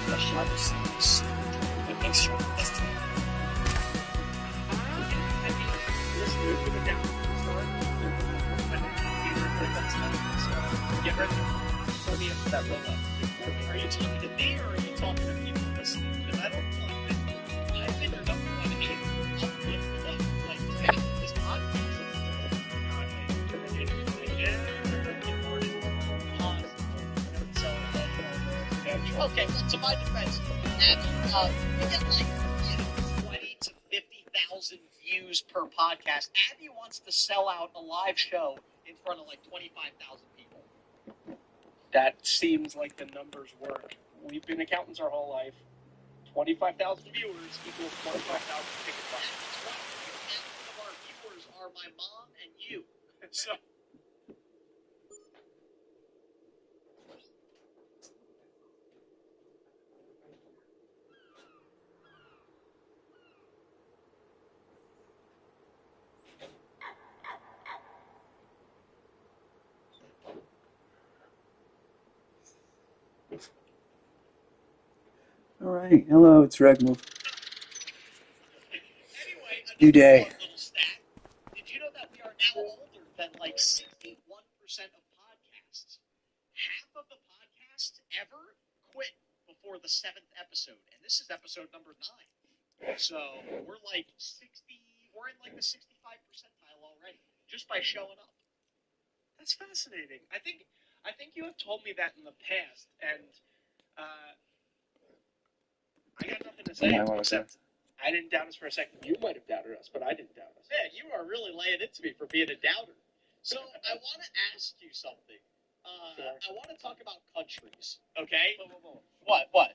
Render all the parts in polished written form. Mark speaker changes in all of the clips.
Speaker 1: Get ready for me into that roll up. Are you talking to me or are you talking to people listening? Because I don't know. I've been your number one hater. I'll lift it up. Like, this podcast. Okay, well, to my defense, Abby, you get like 20 to 50,000 views per podcast. Abby wants to sell out a live show in front of like 25,000 people.
Speaker 2: That seems like the numbers work. We've been accountants our whole life. 25,000 viewers equals 25,000 ticket price.
Speaker 1: That's right. Half of our viewers are my mom and you. So.
Speaker 3: All right. Hello, it's Regmal.
Speaker 1: Anyway,
Speaker 3: New day.
Speaker 1: Little stat. Did you know that we are now older than like 61% of podcasts? Half of the podcasts ever quit before the 7th episode, and this is episode number 9. So we're like 60. We're in like the 65 percentile already just by showing up.
Speaker 2: That's fascinating. I think you have told me that in the past, and I got nothing to say except I didn't doubt us for a second. You might have doubted us, but I didn't doubt us.
Speaker 1: Yeah, you are really laying into me for being a doubter. So I want to ask you something.
Speaker 2: Sure.
Speaker 1: I want to talk about countries. Okay.
Speaker 2: Whoa.
Speaker 1: What?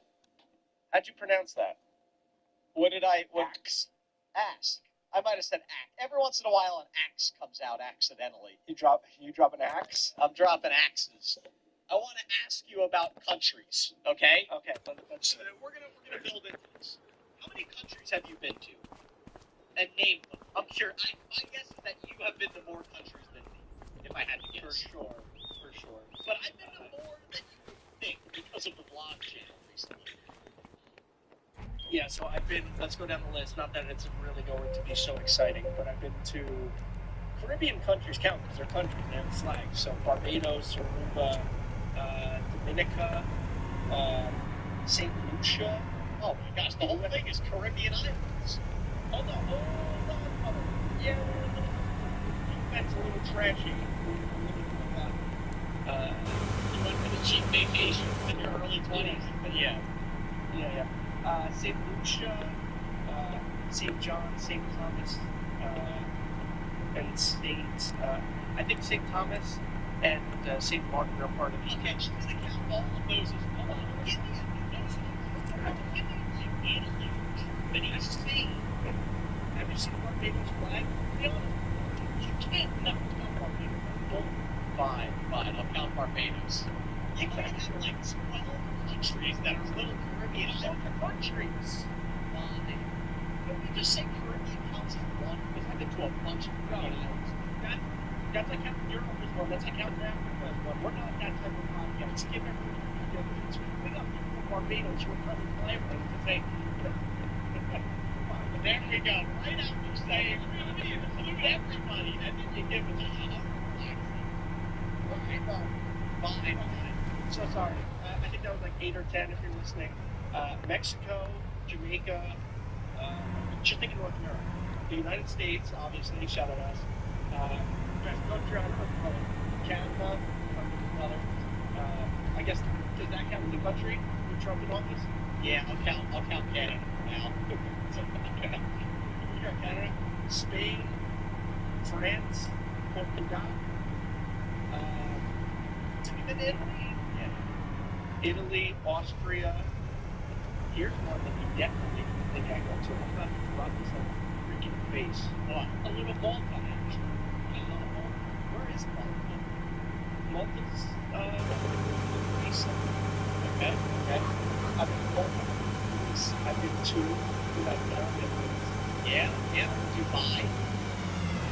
Speaker 2: How'd you pronounce that?
Speaker 1: What did I?
Speaker 2: Axe.
Speaker 1: Ask. I might have said axe. Every once in a while, an axe comes out accidentally.
Speaker 2: You drop an axe?
Speaker 1: I'm dropping axes. I want to ask you about countries. Okay.
Speaker 2: Okay.
Speaker 1: So we're gonna build into this. How many countries have you been to? And name them. I'm sure. My guess is that you have been to more countries than me. If I had to guess.
Speaker 2: For sure.
Speaker 1: But I've been to more than you would think because of the vlog channel recently.
Speaker 2: Yeah, so I've been, let's go down the list, not that it's really going to be so exciting, but I've been to Caribbean countries count because they're countries, they have flags. So Barbados, Aruba, Dominica, St. Lucia.
Speaker 1: Oh my gosh, the whole thing is Caribbean islands.
Speaker 2: Hold on. Yeah, that's a little trashy.
Speaker 1: You went for the cheap vacation in your early 20s.
Speaker 2: Yeah. St. Lucia, St. John, St. Thomas, and I think St. Thomas and St. Martin are part of it.
Speaker 1: Okay, she's going to count all of those as well. Give me Italy, Germany, Spain.
Speaker 2: Have you seen Barbados flag?
Speaker 1: You can't never count Barbados. Fine, I'll count Barbados. You gotta have like 12 countries that are little Caribbean island countries. Why? Don't we just say Caribbean counts as one? Because I've been to a bunch of Caribbean islands.
Speaker 2: That's like counting Europe as one. That's like counting Africa as one. We're not that type of podcast. Give everything together. We got people from Barbados who are probably clamoring to say,
Speaker 1: there you go. Right after saying, include everybody, and then you give it a Fine.
Speaker 2: So sorry. I think that was like 8 or 10 if you're listening. Mexico, Jamaica, just think of North America. The United States, obviously, shout out us. Best country on earth, Canada, brother. I guess, does that count as a country with Trump in office?
Speaker 1: Yeah, I'll count Canada now.
Speaker 2: We got Canada, Spain, France, Portugal, even Italy. Yeah. Italy, Austria. Here's one that you definitely think I go to. I'm not about this freaking face.
Speaker 1: What? A little Malta, actually.
Speaker 2: Where is Malta? Malta's, Greece. Okay. I've been to Malta. I've been to, I've never been to.
Speaker 1: Yeah. Dubai.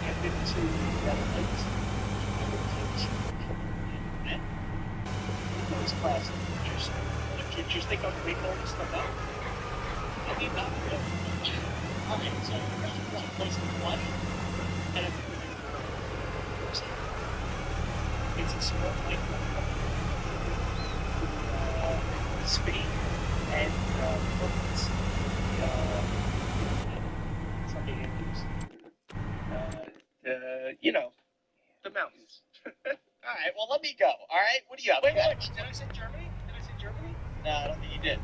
Speaker 2: I've been to Netherlands. I've been to those classes.
Speaker 1: Look at
Speaker 2: you think I'm making all this stuff up?
Speaker 1: I mean, not really. Wow. All right, so you're really what, close to 20?
Speaker 2: And I think we're doing it. It's a small like Spain and it's like the Andes. The mountains.
Speaker 1: All right, well, let me go. All right, what do you have?
Speaker 2: Wait, did I say Germany?
Speaker 1: No, I don't think you did.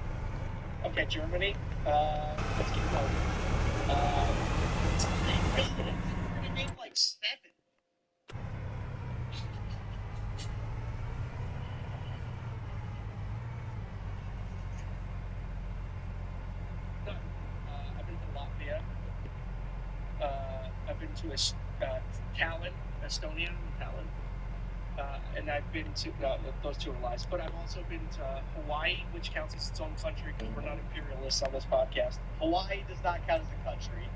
Speaker 2: Okay, Germany. Let's keep going.
Speaker 1: We're going to name like 7.
Speaker 2: I've been to Latvia. I've been to Tallinn, Estonia, Tallinn. And I've been to, those two are lies, but I've also been to Hawaii, which counts as its own country because we're not imperialists on this podcast.
Speaker 1: Hawaii does not count as a country.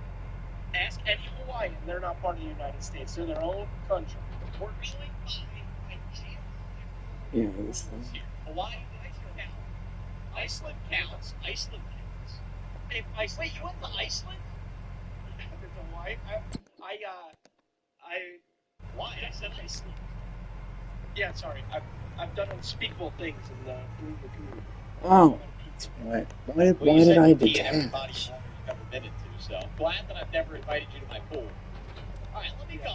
Speaker 2: Ask any Hawaiian, they're not part of the United States, they're their own country.
Speaker 1: We're going by geographical
Speaker 3: Yeah,
Speaker 1: rules here. Hawaii doesn't count. Iceland counts. Wait, you went to Iceland?
Speaker 2: I've been to Hawaii.
Speaker 1: Why? I said Iceland.
Speaker 2: Yeah, sorry. I've done unspeakable things in the Blue Lagoon.
Speaker 3: Oh, that's right. Why did I
Speaker 1: pee in every
Speaker 3: detach?
Speaker 1: body of water you've ever been into, so glad that I've never invited you to my pool. All right, let me go.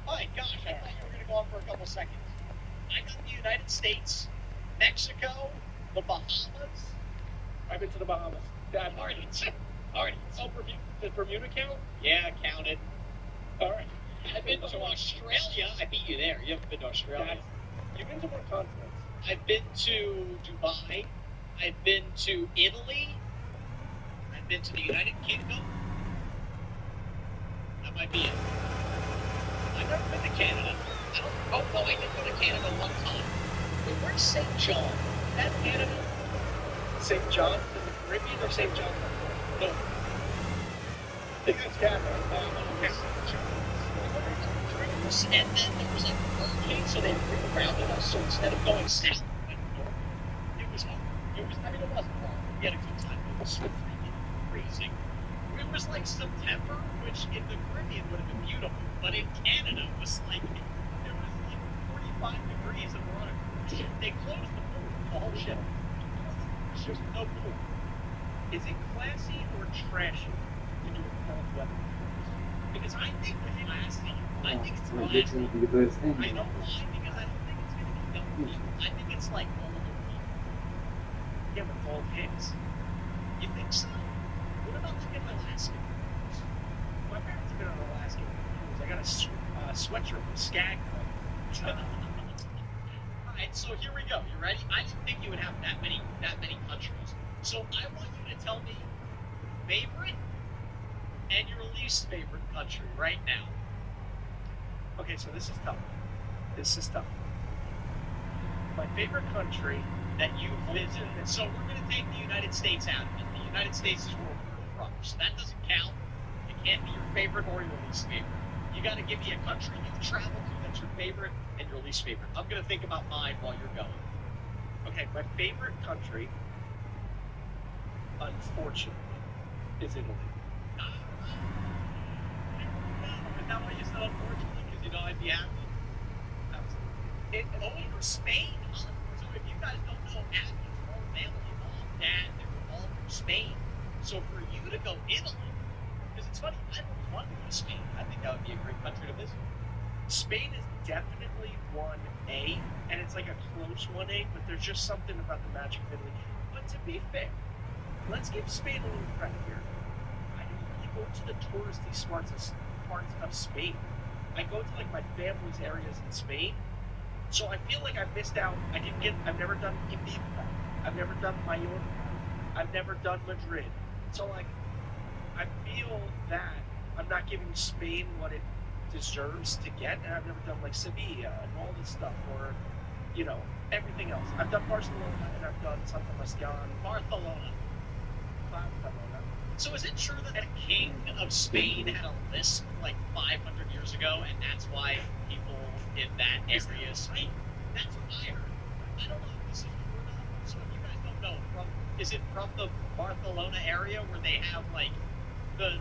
Speaker 1: My gosh, I thought you were going to go on for a couple seconds. I got the United States, Mexico, the Bahamas.
Speaker 2: I've been to the Bahamas.
Speaker 1: Already.
Speaker 2: Oh, did Bermuda count?
Speaker 1: Yeah, counted.
Speaker 2: All right.
Speaker 1: I've been to Australia. I beat you there. You haven't been to Australia.
Speaker 2: You've been to more continents.
Speaker 1: I've been to Dubai. I've been to Italy. I've been to the United Kingdom. That might be it. I've never been to Canada. I did go to Canada one time. Wait, where's St. John? Is that Canada?
Speaker 2: St. John in the Caribbean or St. John?
Speaker 1: No.
Speaker 2: I think that's Canada.
Speaker 1: Okay. And then there was like a hurricane, so they rerouted us. So instead of going south, we went north. It was hard. It wasn't hard. We had a good time. It was freaking freezing. It was like September, which in the Caribbean would have been beautiful, but in Canada it was like 45 degrees and we're on a cruise ship. They closed the pool, the whole ship. There's just no pool.
Speaker 2: Is it classy or trashy to do a cold weather?
Speaker 1: Because I think it's classy. I think it's
Speaker 3: Well,
Speaker 1: classy.
Speaker 3: it's going to be the best thing.
Speaker 1: I know why, because I don't think it's going to be dumpy. I think it's like all over people.
Speaker 2: Yeah, with gold hits.
Speaker 1: You think so? What about like in Alaska?
Speaker 2: My parents have been on Alaska cruise. I got a sweatshirt from Skag.
Speaker 1: Alright, so here we go. You ready? I didn't think you would have that many countries. So I want you to tell me favorite and your least favorite country right now.
Speaker 2: Okay, so this is tough. My favorite country
Speaker 1: That you've visited. So we're going to take the United States out of it. The United States is where we're from. So that doesn't count. It can't be your favorite or your least favorite. You got to give me a country you've traveled to that's your favorite and your least favorite. I'm going to think about mine while you're going.
Speaker 2: Okay, my favorite country, unfortunately, is Italy.
Speaker 1: Is that why you said unfortunately? Because you know I'd be happy? Over Spain, huh? So if you guys don't know, Abby's whole family, mom, dad, they were all from Spain. So for you to go Italy, because it's funny, I don't want to go to Spain. I think that would be a great country to visit.
Speaker 2: Spain is definitely 1A, and it's like a close 1A, but there's just something about the magic of Italy. But to be fair, let's give Spain a little credit here. I didn't really go to the touristy parts of Spain. I go to like my family's areas in Spain, so I feel like I missed out. I've never done Ibiza. I've never done Mallorca. I've never done Madrid. So like, I feel that I'm not giving Spain what it deserves to get, and I've never done like Sevilla and all this stuff, or everything else. I've done Barcelona and I've done San Sebastian,
Speaker 1: Barcelona.
Speaker 2: Barcelona.
Speaker 1: So is it true that the king of Spain had a lisp like 500 years ago, and that's why people in that area speak? That's what I heard. I don't know if this is true or not. So if you guys don't know, from is it from the Barcelona area where they have like the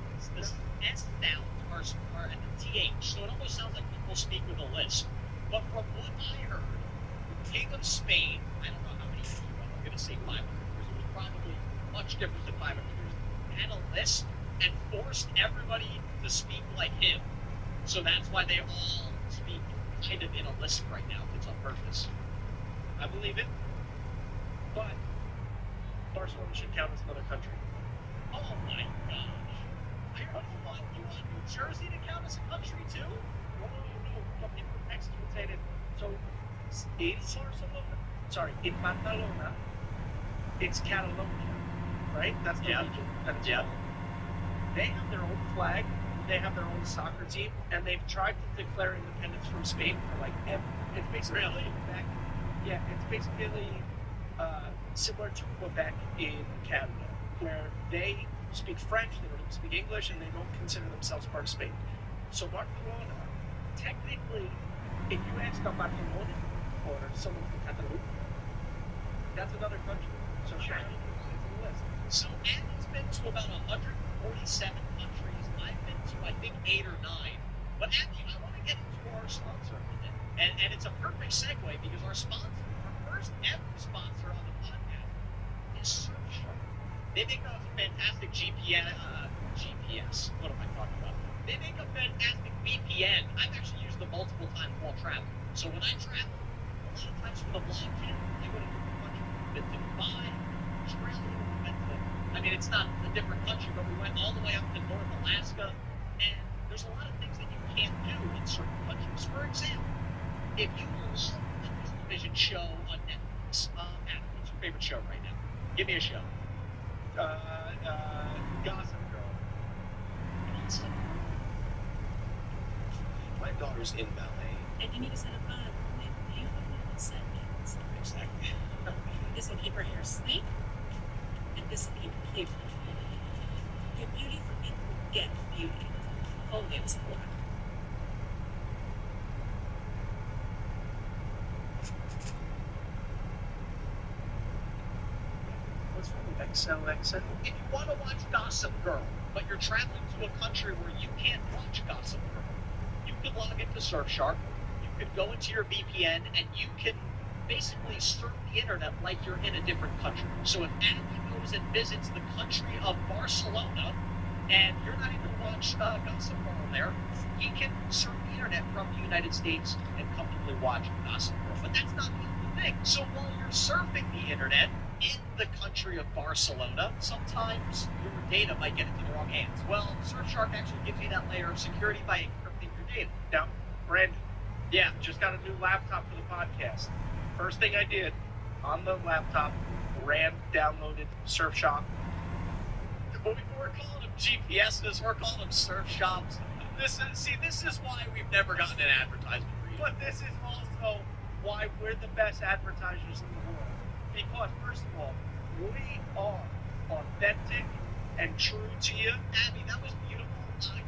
Speaker 1: S sounds are at the TH, so it almost sounds like people speak with a lisp. But from what I heard, the King of Spain, I don't know how many years ago, I'm going to say 500 years, it was probably much different than 500 years, had a lisp and forced everybody to speak like him. So that's why they all speak kind of in a lisp right now. It's on purpose.
Speaker 2: I believe it. But Barcelona should count as another country.
Speaker 1: Oh my gosh. You want New Jersey to count as a country too?
Speaker 2: No. People from Mexico would say that. So, in Barcelona, in Barcelona, it's Catalonia, right? That's the region that it's called. They have their own flag, they have their own soccer team, and they've tried to declare independence from Spain for like ever. It's basically Quebec. Yeah, it's basically similar to Quebec in Canada, where they speak French, they don't speak English, and they don't consider themselves part of Spain. So Barcelona, technically, if you ask a Barcelona or someone from Catalonia, that's another country. So it's on the list.
Speaker 1: So Andy's been to about 147 countries. I've been to, I think, 8 or 9. But Andy, I want to get into our sponsor a minute. And it's a perfect segue because our first ever sponsor on the podcast is Surfshark. They make a fantastic GPS. What am I talking about? They make a fantastic VPN. I've actually used them multiple times while traveling. So when I travel, a lot of times for the blog channel, I go to different countries. We've been to Dubai, Australia, we went to, I mean, it's not a different country, but we went all the way up to North Alaska. And there's a lot of things that you can't do in certain countries. For example, if you love a television show on Netflix, Adam, what's your favorite show right now? Give me a show.
Speaker 2: Gossip Girl.
Speaker 4: My daughter's in ballet.
Speaker 5: And you need to set up a beautiful set.
Speaker 4: Exactly.
Speaker 5: This will keep her hair sleek, and this will keep her cute. Get beauty for people who get beauty. Only in Sephora.
Speaker 2: What's wrong with XOXO?
Speaker 1: If you want to watch Gossip Girl, but you're traveling to a country where you can't watch Gossip Girl, you could log into Surfshark, you could go into your VPN, and you can basically surf the internet like you're in a different country. So if Andy goes and visits the country of Barcelona, and you're not able to watch Gossip Girl there, he can surf the internet from the United States and comfortably watch Gossip Girl. But that's not the only thing. So while you're surfing the internet in the country of Barcelona, sometimes your data might get into the wrong hands. Well, Surfshark actually gives you that layer of security by encrypting your data.
Speaker 2: Now, Brandon, just got a new laptop for the podcast. First thing I did on the laptop, downloaded Surfshark.
Speaker 1: But we were calling them GPSs, we're calling them surf shops. This is why we've never gotten an advertisement for you.
Speaker 2: But this is also why we're the best advertisers in the world. Because, first of all, we are authentic and true to you.
Speaker 1: Abby, that was beautiful.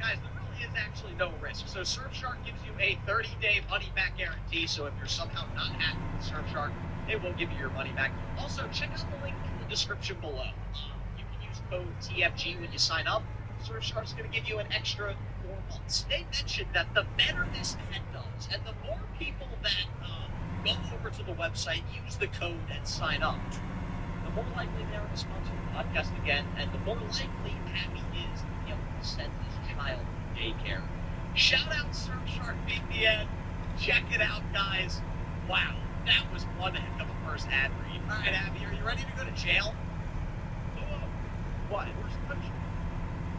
Speaker 1: Guys, there really is actually no risk. So Surfshark gives you a 30-day money-back guarantee. So if you're somehow not happy with Surfshark, it will give you your money back. Also, check out the link in the description below. You can use code TFG when you sign up. Surfshark's going to give you an extra 4 months. They mentioned that the better this ad does, and the more people that go over to the website, use the code, and sign up, the more likely they are to sponsor the podcast again, and the more likely Abby is to be able to send his child to daycare. Shout out Surfshark VPN. Check it out, guys. Wow, that was one heck of a first ad read. All right, Abby, are you ready to go to jail?
Speaker 2: What? Where's the country?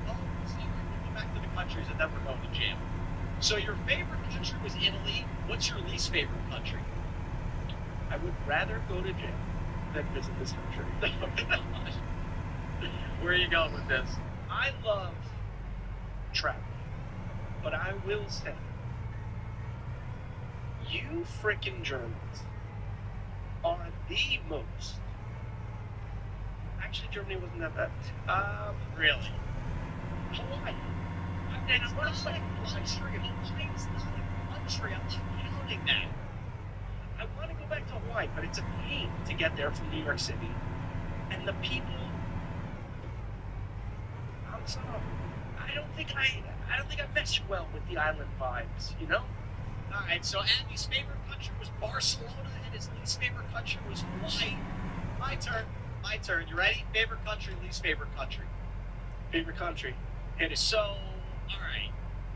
Speaker 1: Oh, so we're going back to the countries and then we're going to jail. So your favorite country was Italy. What's your least favorite country?
Speaker 2: I would rather go to jail than visit this country.
Speaker 1: Where are you going with this?
Speaker 2: I love travel, but I will say, you frickin' Germans are the most. Actually, Germany wasn't that bad.
Speaker 1: Really?
Speaker 2: Hawaii.
Speaker 1: And it's not like a country. Hawaii's not a country. I'm not counting that.
Speaker 2: I want to go back to Hawaii, but it's a pain to get there from New York City. and the people. I'm sorry. I don't think I mesh well with the island vibes. You know.
Speaker 1: All right, so Andy's favorite country was Barcelona, and his least favorite country was Hawaii. My turn. My turn. You ready? Favorite country, least favorite country.
Speaker 2: Favorite country.
Speaker 1: Hit it. So, all right.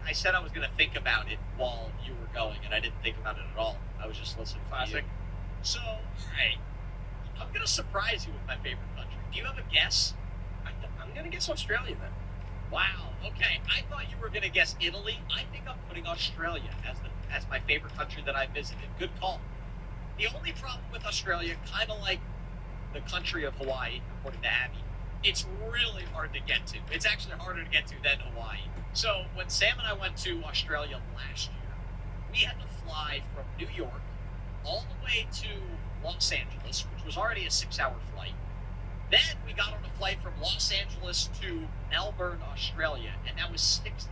Speaker 1: I said I was going to think about it while you were going, and I didn't think about it at all. I was just listening to you. So, all right. I'm going to surprise you with my favorite country. Do you have a guess?
Speaker 2: I'm going to guess Australia then.
Speaker 1: Wow. Okay. I thought you were going to guess Italy. I think I'm putting Australia as my favorite country that I visited. Good call. The only problem with Australia, kind of like the country of Hawaii, according to Abby, it's really hard to get to. It's actually harder to get to than Hawaii. So when Sam and I went to Australia last year, we had to fly from New York all the way to Los Angeles, which was already a 6-hour flight. Then we got on a flight from Los Angeles to Melbourne, Australia, and that was 16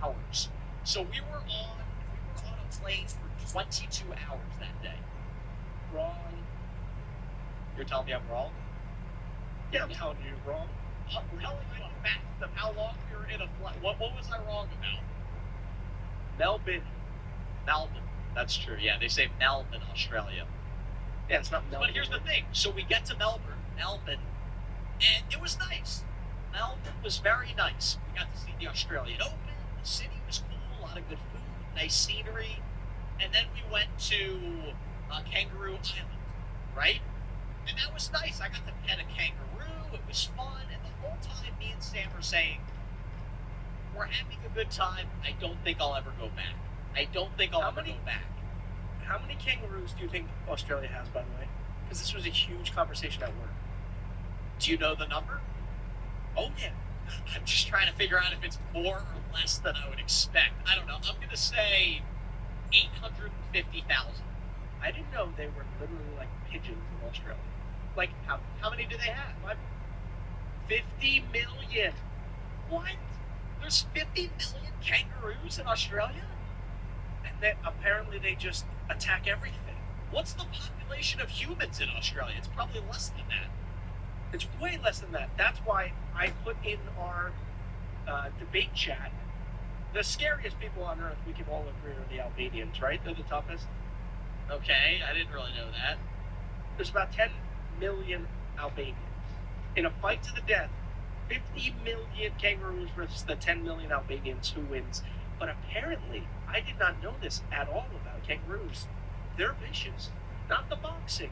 Speaker 1: hours. So we were on a plane for 22 hours that day.
Speaker 2: Wrong.
Speaker 1: You're telling me I'm wrong?
Speaker 2: Yeah, I'm telling you you're wrong.
Speaker 1: I'm telling you a fact of how long we were in a flight. What was I wrong about?
Speaker 2: Melbourne.
Speaker 1: Melbourne. That's true. Yeah, they say Melbourne, Australia.
Speaker 2: Yeah, it's not Melbourne.
Speaker 1: But here's the thing. So we get to Melbourne, and it was nice. Melbourne was very nice. We got to see the Australian Open. The city was cool. A lot of good food, nice scenery. And then we went to Kangaroo Island, right? And that was nice. I got to pet a kangaroo. It was fun. And the whole time, me and Sam were saying, we're having a good time. I don't think I'll ever go back. I don't think I'll ever go back.
Speaker 2: How many kangaroos do you think Australia has, by the way? Because this was a huge conversation at work.
Speaker 1: Do you know the number?
Speaker 2: Oh, yeah.
Speaker 1: I'm just trying to figure out if it's more or less than I would expect. I don't know. I'm going to say 850,000.
Speaker 2: I didn't know they were literally like pigeons in Australia.
Speaker 1: Like, how many do they have?
Speaker 2: 50 million.
Speaker 1: What? There's 50 million kangaroos in Australia?
Speaker 2: And then apparently they just attack everything.
Speaker 1: What's the population of humans in Australia? It's probably less than that.
Speaker 2: It's way less than that. That's why I put in our debate chat, the scariest people on Earth, we can all agree, are the Albanians, right? They're the toughest.
Speaker 1: Okay, I didn't really know that.
Speaker 2: There's about 10 million Albanians. In a fight to the death, 50 million kangaroos versus the 10 million Albanians, who wins? But apparently, I did not know this at all about kangaroos. They're vicious. Not the boxing.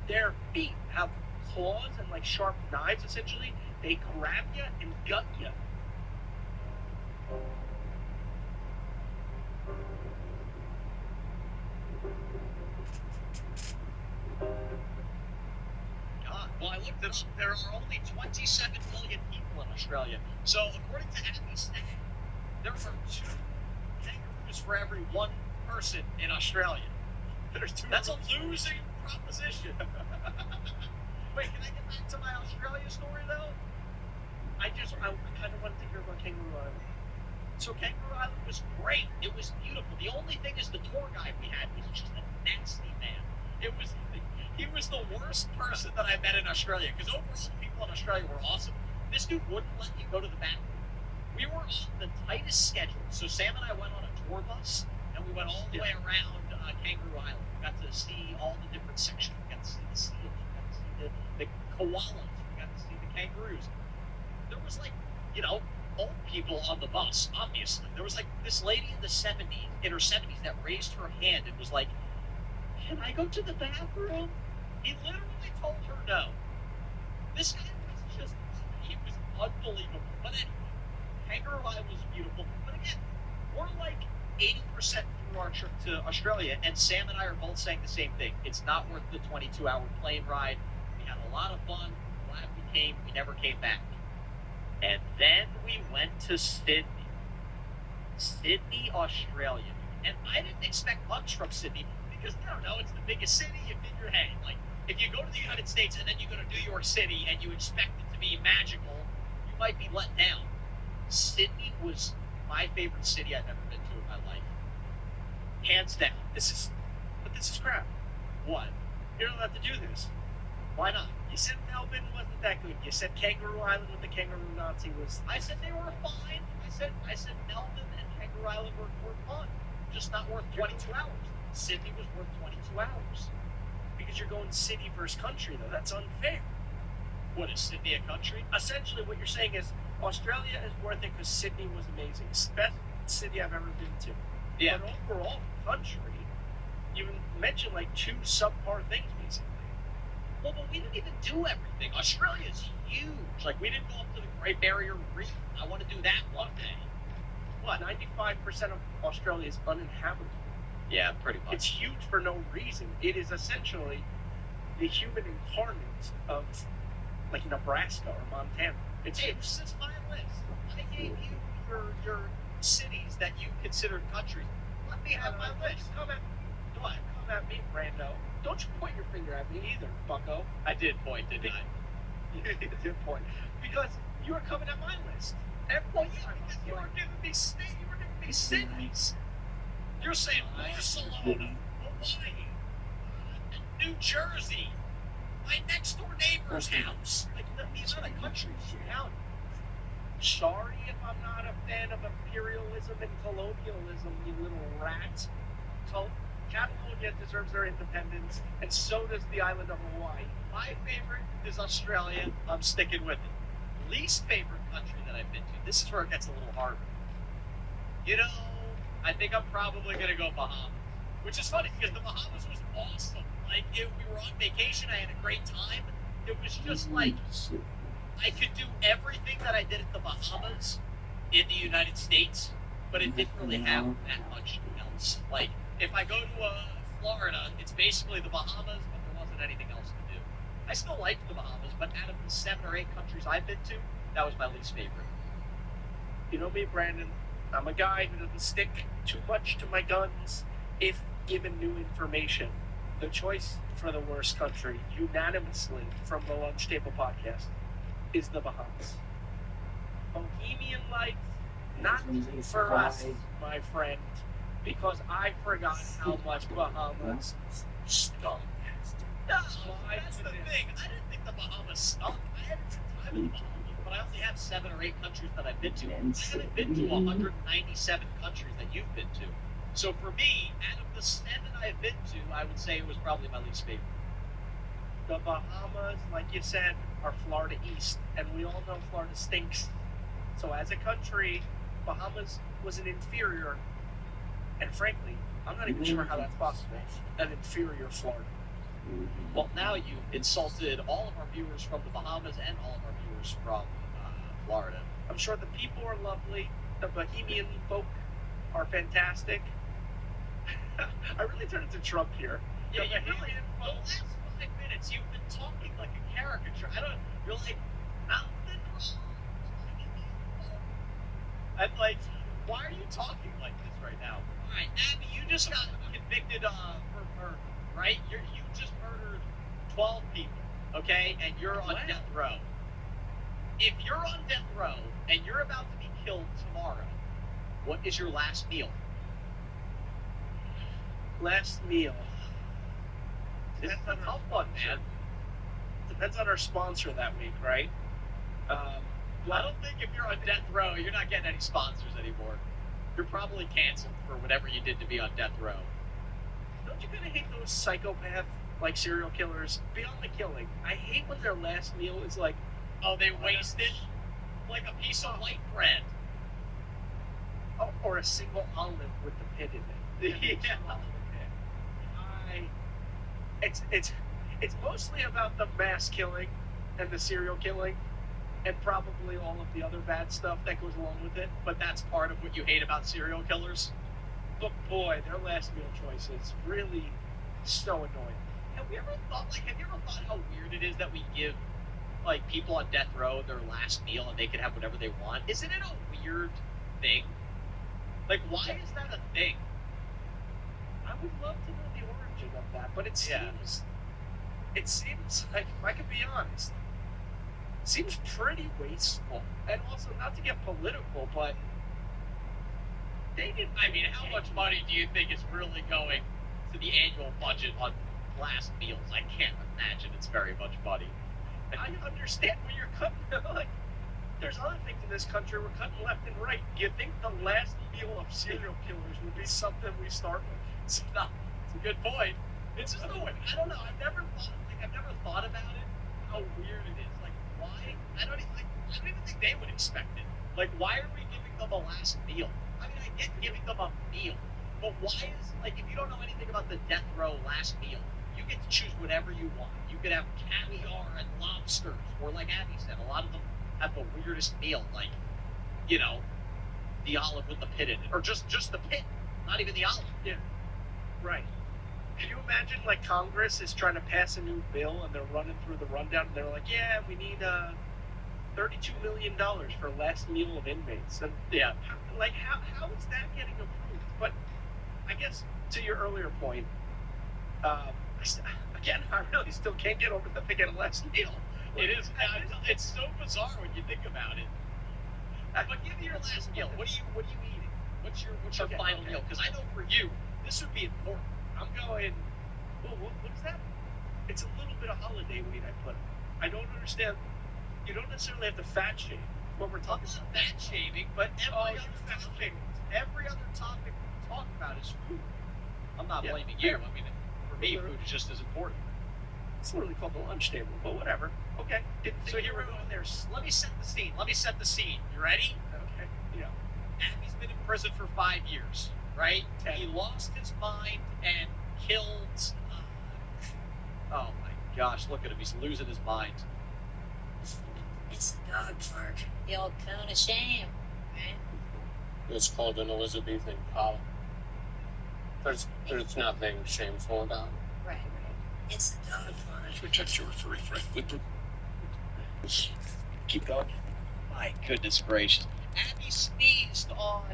Speaker 2: Their feet have claws and like sharp knives, essentially. They grab you and gut you.
Speaker 1: God. Well, I looked it up. There are only 27 million people in Australia. So, according to Abby's stat, there are 2 kangaroos for every 1 person in Australia. That's a losing proposition. Wait, can I get back to my Australia story, though?
Speaker 2: I kind of wanted to hear about Kangaroo Island.
Speaker 1: So Kangaroo Island was great. It was beautiful. The only thing is the tour guide we had was just a nasty man. He was the worst person that I met in Australia, because overall the people in Australia were awesome. This dude wouldn't let you go to the bathroom. We were on the tightest schedule. So Sam and I went on a tour bus, and we went all the way around Kangaroo Island. We got to see all the different sections. We got to see the seals. We got to see the koalas. We got to see the kangaroos. There was old people on the bus, obviously. There was this lady in her 70s that raised her hand and was like, "Can I go to the bathroom?" He literally told her no. This guy was he was unbelievable. But anyway, Kangaroo Island was beautiful. But again, we're 80% through our trip to Australia, and Sam and I are both saying the same thing. It's not worth the 22-hour plane ride. We had a lot of fun. Glad we came. We never came back. And then we went to Sydney, Australia. And I didn't expect much from Sydney because, I don't know, it's the biggest city. You figure, hey, if you go to the United States and then you go to New York City and you expect it to be magical, you might be let down. Sydney was my favorite city I've ever been to in my life. Hands down.
Speaker 2: This is crap.
Speaker 1: What?
Speaker 2: You're not allowed to do this.
Speaker 1: Why not?
Speaker 2: You said Melbourne wasn't that good. You said Kangaroo Island with the Kangaroo Nazi was.
Speaker 1: I said they were fine. I said Melbourne and Kangaroo Island were fun, just not worth 22 hours. Sydney was worth 22 hours.
Speaker 2: Because you're going city versus country, though. That's unfair.
Speaker 1: What, is Sydney a country?
Speaker 2: Essentially, what you're saying is Australia is worth it because Sydney was amazing. It's the best city I've ever been to.
Speaker 1: Yeah.
Speaker 2: But overall, country, you mentioned like two subpar things, basically.
Speaker 1: Well, but we didn't even do everything. Australia's huge. Like, we didn't go up to the Great Barrier Reef. I want to do that one day.
Speaker 2: What? 95% of Australia is uninhabitable.
Speaker 1: Yeah, pretty much.
Speaker 2: It's huge for no reason. It is essentially the human incarnate of, like, Nebraska or Montana. It's
Speaker 1: Hey, this is my list. I gave you your cities that you consider countries. Let me have my list.
Speaker 2: Come at me, Brando. Don't you point your finger at me either, bucko.
Speaker 1: I did point, didn't I?
Speaker 2: You did point. Because you were coming at my list.
Speaker 1: Well, yeah, because you were giving me cities. You're saying Barcelona, Hawaii, New Jersey, my next door neighbor's house. Like, these are the countries you count.
Speaker 2: Sorry if I'm not a fan of imperialism and colonialism, you little rat. Catalonia deserves their independence, and so does the island of Hawaii.
Speaker 1: My favorite is Australia. I'm sticking with it. Least favorite country that I've been to. This is where it gets a little harder. You know, I think I'm probably going to go Bahamas. Which is funny because the Bahamas was awesome. Like, we were on vacation. I had a great time. It was just like, I could do everything that I did at the Bahamas in the United States, but it didn't really have that much else. Like, if I go to Florida, it's basically the Bahamas, but there wasn't anything else to do. I still liked the Bahamas, but out of the 7 or 8 countries I've been to, that was my least favorite.
Speaker 2: You know me, Brandon. I'm a guy who doesn't stick too much to my guns if given new information. The choice for the worst country, unanimously from the Lunch Table Podcast, is the Bahamas. Bohemian life, not for us, my friend, because I forgot how much Bahamas stunk.
Speaker 1: That's the thing. I didn't think the Bahamas stunk. I had some time in the Bahamas, but I only have 7 or 8 countries that I've been to. I haven't been to 197 countries that you've been to. So for me, out of the 7 I've been to, I would say it was probably my least favorite.
Speaker 2: The Bahamas, like you said, are Florida East, and we all know Florida stinks. So as a country, Bahamas was an inferior, and frankly, I'm not even sure how that's possible, an inferior Florida.
Speaker 1: Well, now you insulted all of our viewers from the Bahamas and all of our viewers from Florida.
Speaker 2: I'm sure the people are lovely. The Bohemian folk are fantastic. I really turned into Trump here.
Speaker 1: Yeah, you really. The last 5 minutes, you've been talking like a caricature. You're like, mountain wrong. I'm like, why are you talking like this right now? All right, Abby, you just got convicted for murder, right? You just murdered 12 people, okay? And you're on death row. If you're on death row and you're about to be killed tomorrow, what is your last meal?
Speaker 2: Last meal.
Speaker 1: This is a tough one, man.
Speaker 2: Depends on our sponsor that week, right?
Speaker 1: I don't think if you're on death row, you're not getting any sponsors anymore. You're probably canceled for whatever you did to be on death row.
Speaker 2: Don't you kind of hate those psychopath, like serial killers? Beyond the killing, I hate when their last meal is like,
Speaker 1: oh, they wasted like a piece of white bread.
Speaker 2: Oh, or a single olive with the pit in it.
Speaker 1: Yeah.
Speaker 2: It's mostly about the mass killing and the serial killing and probably all of the other bad stuff that goes along with it.
Speaker 1: But that's part of what you hate about serial killers.
Speaker 2: But boy, their last meal choices really so annoying.
Speaker 1: Have you ever thought how weird it is that we give like people on death row their last meal and they can have whatever they want? Isn't it a weird thing? Like, why is that a thing?
Speaker 2: I would love to know the origin of that, but it seems like, if I could be honest, it seems pretty wasteful. And also, not to get political, but
Speaker 1: how much money do you think is really going to the annual budget on last meals? I can't imagine it's very much money.
Speaker 2: I understand what you're cutting. Like, there's other things in this country we're cutting left and right. Do you think the last meal of serial killers would be something we start with?
Speaker 1: It's not. It's a good point. It's just the way. I don't know. I've never thought about it. How weird it is. Like, why? I don't even think they would expect it. Like, why are we giving them a last meal? I mean, I get giving them a meal, but why is, like, if you don't know anything about the death row last meal, you get to choose whatever you want. You could have caviar and lobsters, or like Abby said, a lot of them have the weirdest meal, like, you know, the olive with the pit in it, or just the pit, not even the olive.
Speaker 2: Yeah, right. Can you imagine, like, Congress is trying to pass a new bill and they're running through the rundown and they're like, yeah, we need $32 million for last meal of inmates. And
Speaker 1: Yeah.
Speaker 2: How is that getting approved? But I guess to your earlier point, again, I really still can't get over that they get a last meal.
Speaker 1: It is. It's so bizarre when you think about it. But give me your last meal. What are you eating? What's your final meal? Because I know for you, this would be important.
Speaker 2: I'm going, well, what is that? It's a little bit of holiday weight I put. I don't understand. You don't necessarily have to fat shame. What we're talking about
Speaker 1: fat shaming, but every other topic we talk about is food. I'm not blaming you. I mean, for me, food is just as important.
Speaker 2: It's literally called the lunch table, but whatever. Okay.
Speaker 1: So here we go. Let me set the scene. You ready?
Speaker 2: Okay. Yeah.
Speaker 1: Abby's been in prison for 5 years, right? He lost his mind and killed. Oh my gosh! Look at him. He's losing his mind.
Speaker 5: It's the dog park. The old cone of shame, right?
Speaker 4: It's called an Elizabethan collar. There's nothing shameful about it.
Speaker 5: Right. It's the dog park.
Speaker 4: Protect your furry friend.
Speaker 2: Keep going.
Speaker 1: My goodness gracious. Abby sneezed on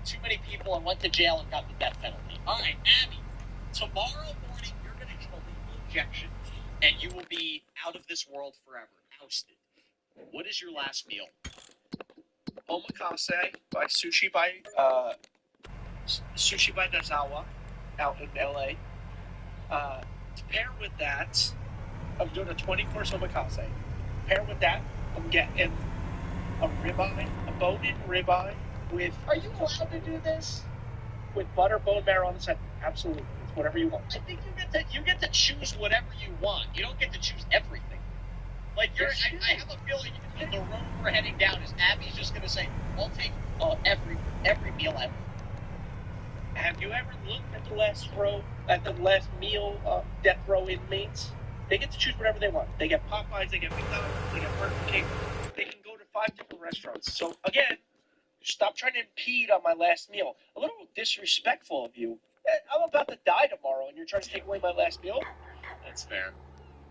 Speaker 1: too many people and went to jail and got the death penalty. All right, Abby, tomorrow morning you're going to have a lethal injection and you will be out of this world forever, ousted. What is your last meal?
Speaker 2: Omakase by Sushi by Nazawa out in LA. To pair with that, I'm doing a 20-course omakase. Pair with that, I'm getting a ribeye, a bone-in ribeye with.
Speaker 1: Are you allowed to do this?
Speaker 2: With butter, bone marrow on the side. Absolutely, it's whatever you want.
Speaker 1: I think you get to choose whatever you want. You don't get to choose everything. Like I have a feeling the road we're heading down is Abby's just going to say, "I'll take every meal ever."
Speaker 2: Have you ever looked at the last meal of death row inmates? They get to choose whatever they want. They get Popeyes, they get McDonald's, they get Burger King. They can go to 5 different restaurants. So again, stop trying to impede on my last meal. A little disrespectful of you. I'm about to die tomorrow, and you're trying to take away my last meal?
Speaker 1: That's fair.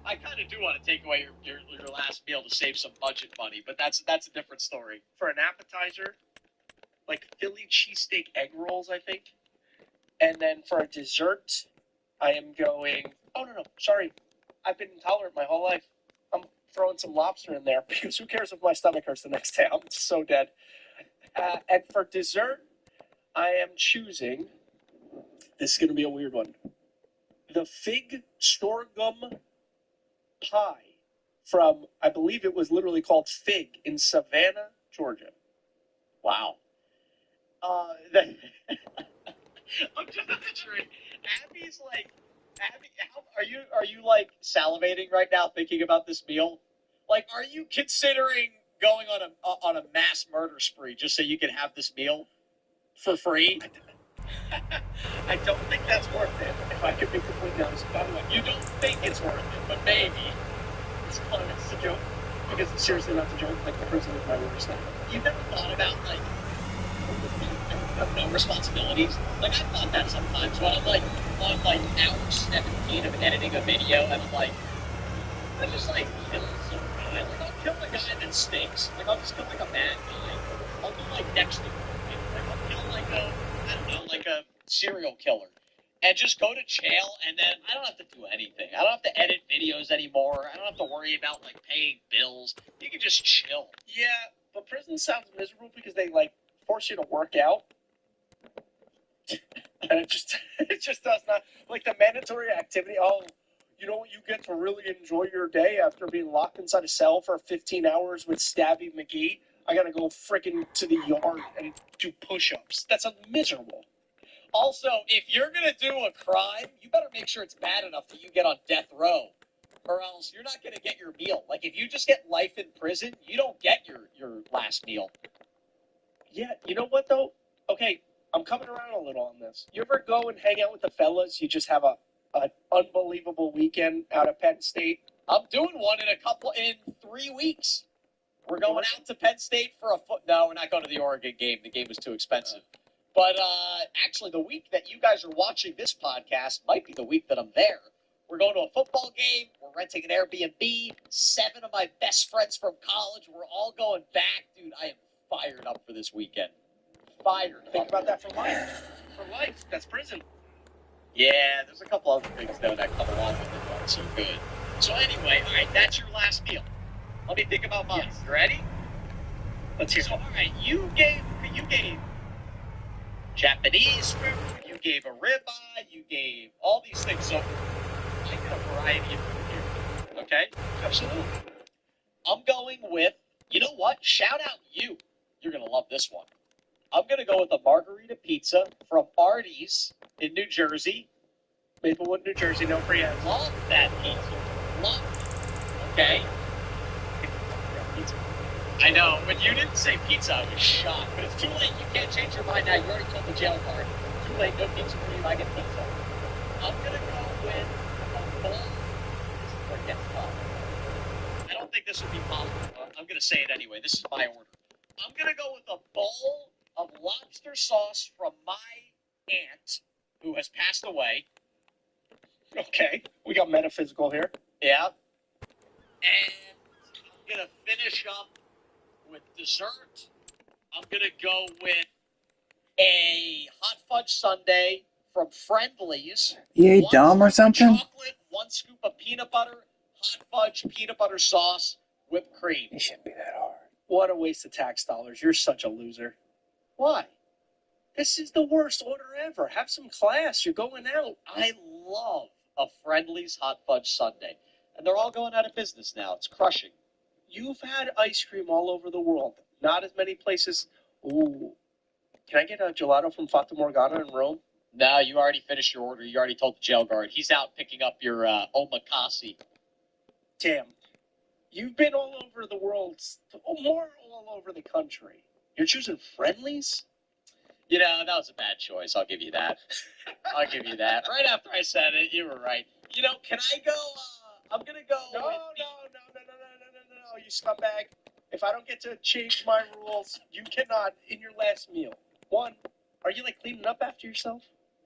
Speaker 1: I kind of do want to take away your last meal to save some budget money, but that's a different story.
Speaker 2: For an appetizer, like Philly cheesesteak egg rolls, I think. And then for a dessert, I am going. Oh no, sorry, I've been intolerant my whole life. I'm throwing some lobster in there because who cares if my stomach hurts the next day? I'm so dead. And for dessert, I am choosing. This is going to be a weird one. The fig sorghum pie from, I believe it was literally called Fig in Savannah, Georgia.
Speaker 1: Wow. I'm just picturing Abby's like, Abby, are you like salivating right now thinking about this meal? Like, are you considering going on a mass murder spree just so you can have this meal for free?
Speaker 2: I don't think that's worth it, if I could be completely honest. By the way,
Speaker 1: you don't think it's worth it, but maybe.
Speaker 2: It's fun, it's a joke. Because it's seriously not a joke, like the prison is my worst nightmare.
Speaker 1: You've never thought about, like, no responsibilities? Like, I thought that sometimes when I'm, like, on, like, hour 17 of editing a video, and I'm like, I just, like, kill some guy. Like, I'll kill a guy that stinks. Like, I'll just kill, like, a bad guy. I'll do, like, Dexter. Like, I'll kill, like, I don't know, like a serial killer. And just go to jail, and then I don't have to do anything. I don't have to edit videos anymore. I don't have to worry about, like, paying bills. You can just chill.
Speaker 2: Yeah, but prison sounds miserable because they, like, force you to work out. And it just does not, like, the mandatory activity. Oh, You know what you get to really enjoy your day after being locked inside a cell for 15 hours with Stabby McGee? I gotta go freaking to the yard and do push-ups. That's miserable.
Speaker 1: Also, if you're going to do a crime, you better make sure it's bad enough that you get on death row. Or else you're not going to get your meal. Like, if you just get life in prison, you don't get your last meal.
Speaker 2: Yeah, you know what, though? Okay, I'm coming around a little on this. You ever go and hang out with the fellas? You just have an unbelievable weekend out of Penn State?
Speaker 1: I'm doing one in 3 weeks. We're going out to Penn State for no, we're not going to the Oregon game. The game was too expensive. But actually, the week that you guys are watching this podcast might be the week that I'm there. We're going to a football game. We're renting an Airbnb. 7 of my best friends from college. We're all going back. Dude, I am fired up for this weekend. Fired.
Speaker 2: Think about that for life. For life. That's prison.
Speaker 1: Yeah, there's a couple other things, though, that come along with it that aren't so good. So anyway, all right, that's your last meal. Let me think about mine.
Speaker 2: Yes.
Speaker 1: You ready?
Speaker 2: Let's hear it.
Speaker 1: So, all right, you gave Japanese food, you gave a ribeye, you gave all these things. So I got a variety of food here. Okay?
Speaker 2: Absolutely.
Speaker 1: I'm going with, you know what? Shout out you. You're going to love this one. I'm going to go with a margarita pizza from Artie's in New Jersey.
Speaker 2: Maplewood, New Jersey, no free ads.
Speaker 1: Love that pizza. Love it. Okay? I know. When you didn't say pizza, I was shocked. But it's too late. You can't change your mind now. You already told the jail guard. Too late. No pizza for you. I get pizza. I'm going to go with a bowl. This is where it gets tough. I don't think this would be possible. I'm going to say it anyway. This is my order. I'm going to go with a bowl of lobster sauce from my aunt, who has passed away.
Speaker 2: Okay. We got metaphysical here.
Speaker 1: Yeah. And I'm going to finish up with dessert. I'm going to go with a hot fudge sundae from Friendly's.
Speaker 3: You ate
Speaker 1: 1
Speaker 3: dumb or
Speaker 1: scoop of
Speaker 3: something?
Speaker 1: chocolate, 1 scoop of peanut butter, hot fudge, peanut butter sauce, whipped cream.
Speaker 3: It shouldn't be that hard.
Speaker 2: What a waste of tax dollars. You're such a loser.
Speaker 1: Why?
Speaker 2: This is the worst order ever. Have some class. You're going out.
Speaker 1: I love a Friendly's hot fudge sundae. And they're all going out of business now. It's crushing.
Speaker 2: You've had ice cream all over the world. Not as many places. Ooh. Can I get a gelato from Fata Morgana in Rome?
Speaker 1: No, you already finished your order. You already told the jail guard. He's out picking up your omakase.
Speaker 2: Damn. You've been all over the world, more all over the country. You're choosing Friendlies?
Speaker 1: You know, that was a bad choice. I'll give you that. I'll give you that. Right after I said it, you were right. You know, can I go? I'm going to go
Speaker 2: No,
Speaker 1: with
Speaker 2: no, you scumbag. If I don't get to change my rules, you cannot in your last meal. One, are you, like, cleaning up after yourself?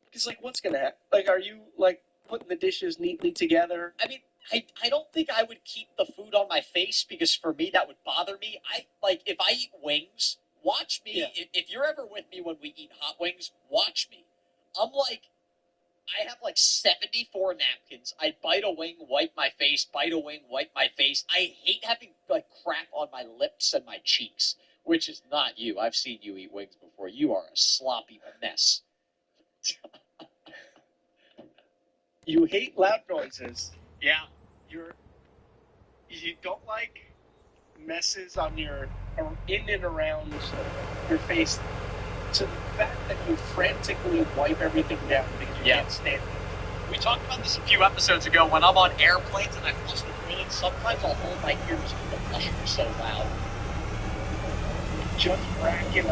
Speaker 2: Because, like, what's going to happen? Like, are you, like, putting the dishes neatly together?
Speaker 1: I mean, I don't think I would keep the food on my face because for me that would bother me. If I eat wings, watch me.
Speaker 2: Yeah.
Speaker 1: If you're ever with me when we eat hot wings, watch me. I have like 74 napkins. I bite a wing, wipe my face, bite a wing, wipe my face. I hate having like crap on my lips and my cheeks, which is not you. I've seen you eat wings before. You are a sloppy mess.
Speaker 2: You hate loud noises.
Speaker 1: Yeah.
Speaker 2: You don't like messes on your or in and around your face to the fact that you frantically wipe everything down because you can't stand it.
Speaker 1: We talked about this a few episodes ago. When I'm on airplanes and I flush the toilet, sometimes I'll hold my ears because the flushing is so loud.
Speaker 2: Just racking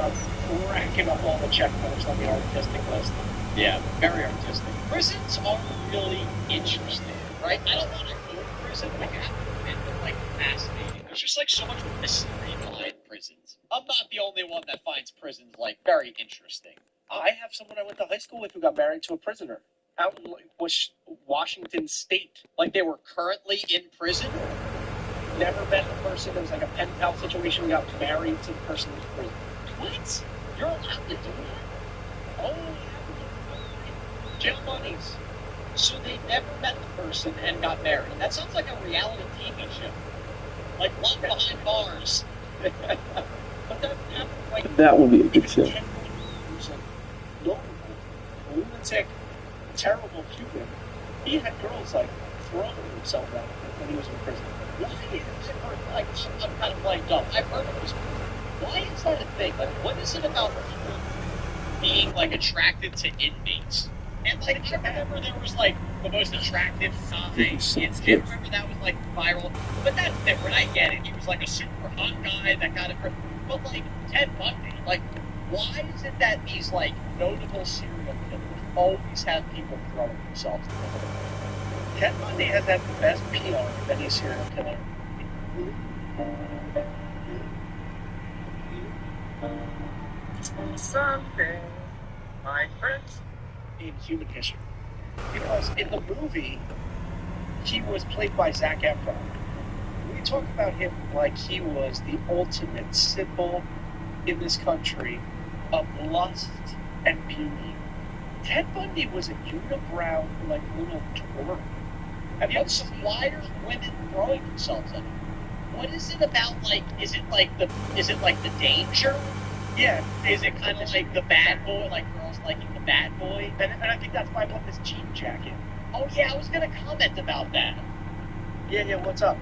Speaker 2: up all the check marks on the artistic list.
Speaker 1: Yeah, very artistic. Prisons are really interesting, right? I don't want to go to prison, but you have to admit they're like fascinating. There's just like so much mystery behind prisons. I'm not the only one that finds prisons like very interesting.
Speaker 2: I have someone I went to high school with who got married to a prisoner out in Washington State.
Speaker 1: Like they were currently in prison.
Speaker 2: Never met the person. It was like a pen pal situation. We got married to the person who was in prison.
Speaker 1: What? You're allowed to do that?
Speaker 2: Oh, yeah. Jail bunnies.
Speaker 1: So they never met the person and got married. That sounds like a reality TV show. Like Love Behind Bars.
Speaker 2: But that happened like
Speaker 3: That would be a good show.
Speaker 2: 10 years ago. No lunatic, terrible human. He had girls like throwing himself out when he was in prison.
Speaker 1: Why is it, like, I'm kind of blanked up. I've heard of this. Why is that a thing? Like, what is it about people being, like, attracted to inmates? And, like, I remember there was, like, the most attractive guy in jail. Remember that was, like, viral? But that's different. I get it. He was, like, a super hot guy that got it. But, like, Ted Bundy, like, why is it that these, like, notable serial killers always have people throwing themselves in the
Speaker 2: Ted Bundy has had the best PR of any serial killer. Someday, my friends, in human history. Because in the movie, he was played by Zac Efron. We talk about him like he was the ultimate symbol in this country of lust and beauty. Ted Bundy was a unibrow, like, little twerp.
Speaker 1: Have you some why are women throwing themselves at him? What is it about, like, is it like the danger?
Speaker 2: Yeah.
Speaker 1: Is it kind of like the bad boy, like girls liking the bad boy?
Speaker 2: And I think that's why I bought this jean jacket.
Speaker 1: Oh yeah, I was gonna comment about that.
Speaker 2: Yeah, what's up?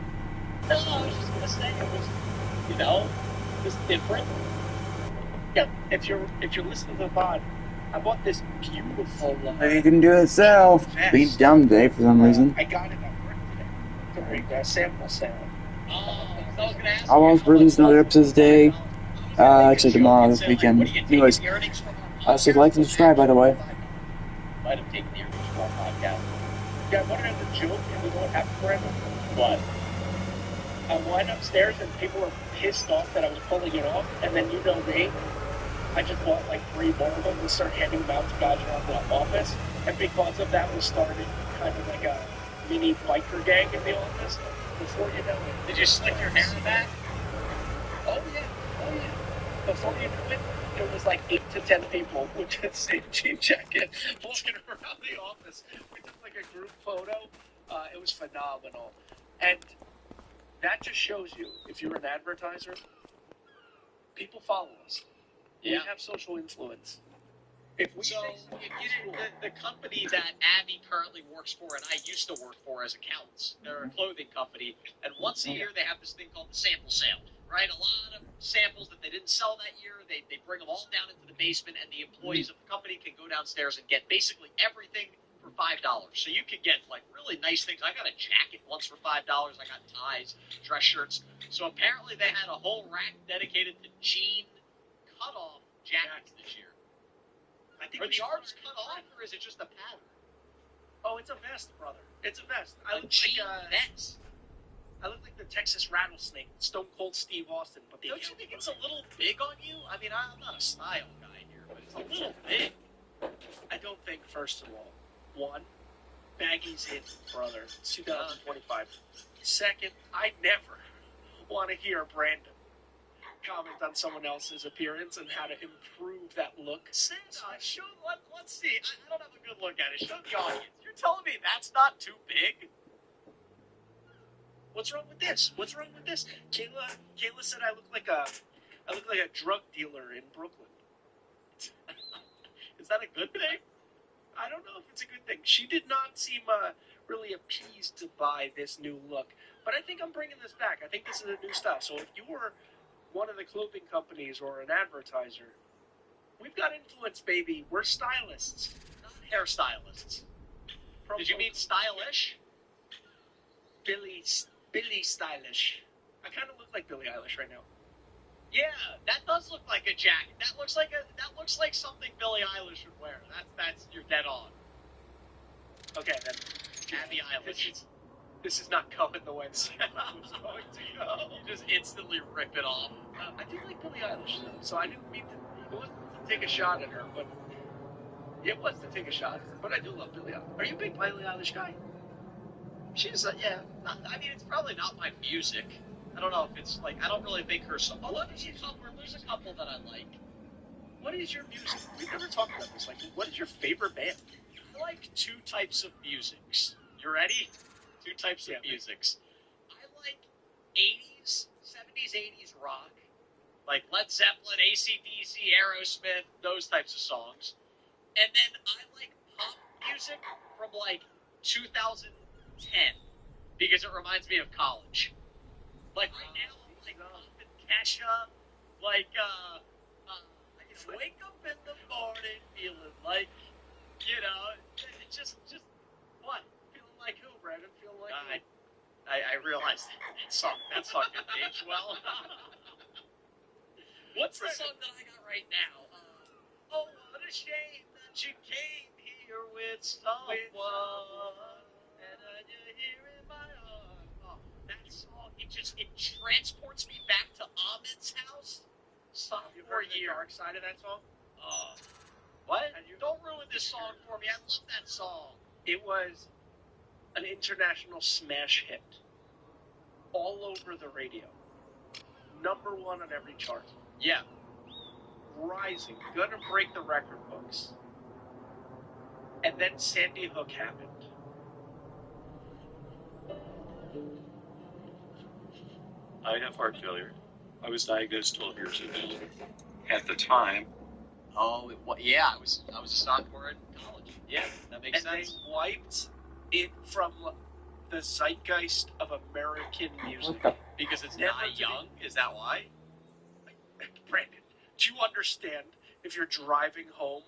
Speaker 1: No, I was just gonna say it was, you know, it was different.
Speaker 2: Yeah, if you're listening to the pod, I bought this beautiful
Speaker 3: You can do it yourself. Be dumb today for some reason.
Speaker 2: I got it at work today. During the sample sale.
Speaker 1: Oh, I was gonna ask
Speaker 3: I'll
Speaker 1: you,
Speaker 3: also release another episode today. Actually tomorrow, this weekend. Anyways, so like and subscribe, by the way.
Speaker 1: Might have taken the earnings from our podcast.
Speaker 2: Yeah, I wanted to joke, and you know what happened for him?
Speaker 1: What?
Speaker 2: I went upstairs, and people were pissed off that I was pulling it off, and then you know me. I just bought like 3 more of them and started handing them out to guys around the office. And because of that, we started kind of like a mini biker gang in the office. Before you know it,
Speaker 1: Did you slick your hair back?
Speaker 2: oh yeah. Before you knew it, there was like 8 to 10 people with the same jean jacket walking around the office. We took like a group photo. It was phenomenal. And that just shows you, if you're an advertiser, people follow us.
Speaker 1: Yeah.
Speaker 2: We have social influence. If we
Speaker 1: So,
Speaker 2: say something cool,
Speaker 1: the company that Abby currently works for and I used to work for as accountants, they're a clothing company, and once a year they have this thing called the sample sale, right? A lot of samples that they didn't sell that year, they bring them all down into the basement, and the employees of the company can go downstairs and get basically everything for $5. So you can get, like, really nice things. I got a jacket once for $5. I got ties, dress shirts. So apparently they had a whole rack dedicated to jean cut-off jackets this year.
Speaker 2: I think
Speaker 1: Are the arms cut off, or is it just a pattern?
Speaker 2: Oh, it's a vest, brother. It's a vest. I look
Speaker 1: jean
Speaker 2: like
Speaker 1: vest.
Speaker 2: I look like the Texas Rattlesnake, Stone Cold Steve Austin. But
Speaker 1: Don't you think it's a little big on you? I mean, I'm not a style guy here, but it's a little big.
Speaker 2: I don't think, first of all, one, baggy's it, brother. It's 2025. Second, I never want to hear Brandon comment on someone else's appearance and how to improve that look.
Speaker 1: Let's see. I don't have a good look at it. Show the audience. You're telling me that's not too big?
Speaker 2: What's wrong with this? Kayla said I look like a drug dealer in Brooklyn.
Speaker 1: Is that a good thing?
Speaker 2: I don't know if it's a good thing. She did not seem really appeased to buy this new look. But I think I'm bringing this back. I think this is a new style. So if you were one of the clothing companies or an advertiser, we've got influence, baby. We're stylists,
Speaker 1: Not hairstylists. Did you mean stylish?
Speaker 2: Billy Stylish. I kind of look like Billie Eilish right now.
Speaker 1: Yeah, that does look like a jacket. That looks like something Billie Eilish would wear. That's you're dead on.
Speaker 2: Okay, then.
Speaker 1: Abby Eilish.
Speaker 2: This is not going the way this was going to go.
Speaker 1: You just instantly rip it off.
Speaker 2: I do like Billie Eilish, though, so I didn't mean to. It wasn't to take a shot at her, but it was to take a shot at her. But I do love Billie Eilish. Are you a big Billie Eilish guy?
Speaker 1: She's yeah. I mean, it's probably not my music. I don't know if it's like I don't really think her song. There's a couple that I like.
Speaker 2: What is your music? We've never talked about this. Like, what is your favorite band?
Speaker 1: I like 2 types of musics. You ready? 2 types of musics. I like 80s, 70s, 80s rock, like Led Zeppelin, AC/DC, Aerosmith, those types of songs. And then I like pop music from like 2006 10 because it reminds me of college. Like right now, I'm like pumping Kesha, like wake up in the morning feeling like, it's just what?
Speaker 2: Feeling like who, Brandon? Feeling like who?
Speaker 1: I realized that song didn't age well. What's the song that I got right now? Oh, what a shame that you came here with someone, and you're here in my arms. Oh, that song, it transports me back to Ahmed's house.
Speaker 2: You've heard the dark side of that song?
Speaker 1: What? Don't ruin this song for me. I love that song.
Speaker 2: It was an international smash hit. All over the radio. #1 on every chart.
Speaker 1: Yeah.
Speaker 2: Rising. Gonna break the record books. And then Sandy Hook happened.
Speaker 6: I have heart failure. I was diagnosed 12 years ago. At the time,
Speaker 1: I was a sophomore in college. Yeah, that makes sense.
Speaker 2: And they wiped it from the zeitgeist of American music.
Speaker 1: Because it's not young? Is that why?
Speaker 2: Brandon, do you understand if you're driving home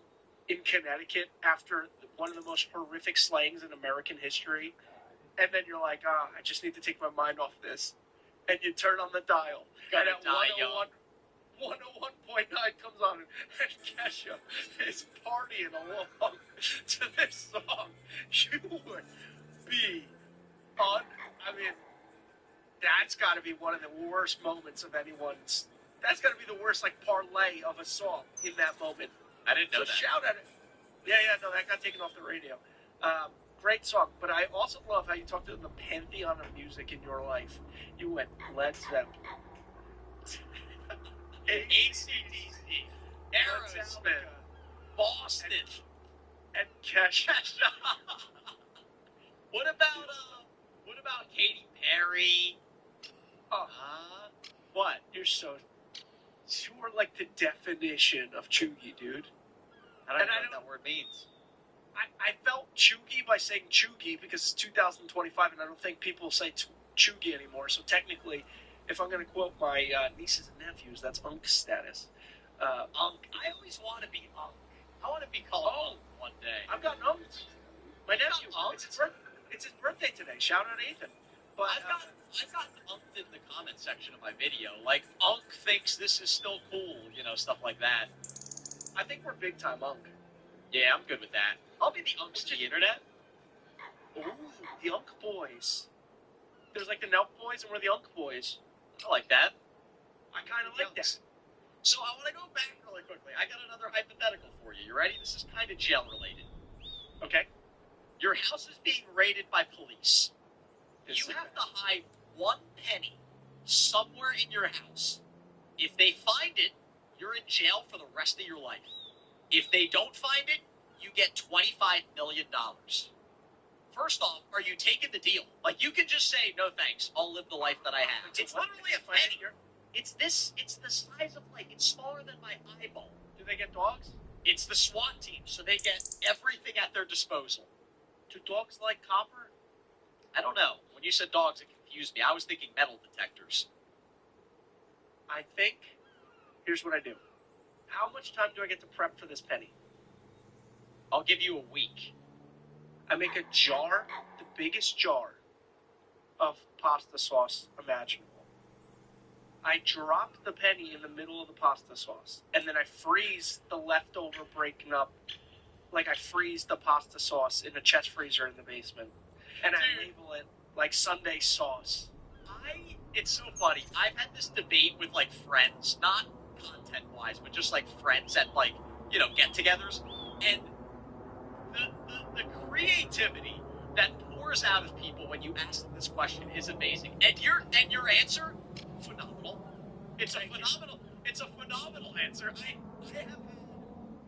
Speaker 2: in Connecticut after one of the most horrific slayings in American history, and then you're like, I just need to take my mind off this, and you turn on the dial, and at 101.9 comes on, and Kesha is partying along to this song, you would be that's got to be one of the worst moments of anyone's. That's got to be the worst, parlay of a song in that moment.
Speaker 1: I didn't know that.
Speaker 2: Shout at it. Yeah, no, that got taken off the radio. Great song, but I also love how you talked about the pantheon of music in your life. You went Led Zeppelin,
Speaker 1: AC/DC, Aerosmith, Boston,
Speaker 2: and Kesha.
Speaker 1: What about Katy Perry? What?
Speaker 2: You are like the definition of chuggy, dude.
Speaker 1: I don't know what that word means.
Speaker 2: I felt chuggy by saying chuggy because it's 2025 and I don't think people say chuggy anymore. So technically, if I'm going to quote my nieces and nephews, that's unk status.
Speaker 1: Unk. I always want to be unk. I want to be called unk one day.
Speaker 2: I've got unks. My nephew. It's his birthday today. Shout out Ethan. But
Speaker 1: I've gotten unked in the comment section of my video. Like, unk thinks this is still cool, stuff like that.
Speaker 2: I think we're big time unk.
Speaker 1: Yeah, I'm good with that. I'll be the unks to the internet.
Speaker 2: Ooh, the unk boys. There's like the Nelk boys and we're the unk boys.
Speaker 1: I like that.
Speaker 2: I kind of like that.
Speaker 1: So I want to go back really quickly. I got another hypothetical for you. You ready? This is kind of jail related.
Speaker 2: Okay.
Speaker 1: Your house is being raided by police. You have to hide 1 penny somewhere in your house. If they find it, you're in jail for the rest of your life. If they don't find it, you get $25 million. First off, are you taking the deal? Like, you can just say, no thanks, I'll live the life that I have. It's literally a penny. It's the size of, it's smaller than my eyeball.
Speaker 2: Do they get dogs?
Speaker 1: It's the SWAT team, so they get everything at their disposal.
Speaker 2: Do dogs like copper?
Speaker 1: I don't know. When you said dogs, it confused me. I was thinking metal detectors.
Speaker 2: I think, here's what I do. How much time do I get to prep for this penny?
Speaker 1: I'll give you a week.
Speaker 2: I make a jar, the biggest jar of pasta sauce imaginable. I drop the penny in the middle of the pasta sauce, and then I freeze the leftover breaking up. Like I freeze the pasta sauce in a chest freezer in the basement. And I label it like Sunday sauce.
Speaker 1: It's so funny. I've had this debate with friends, not content-wise, but just friends at get-togethers, and the creativity that pours out of people when you ask them this question is amazing. And your answer, phenomenal. It's a phenomenal answer. I have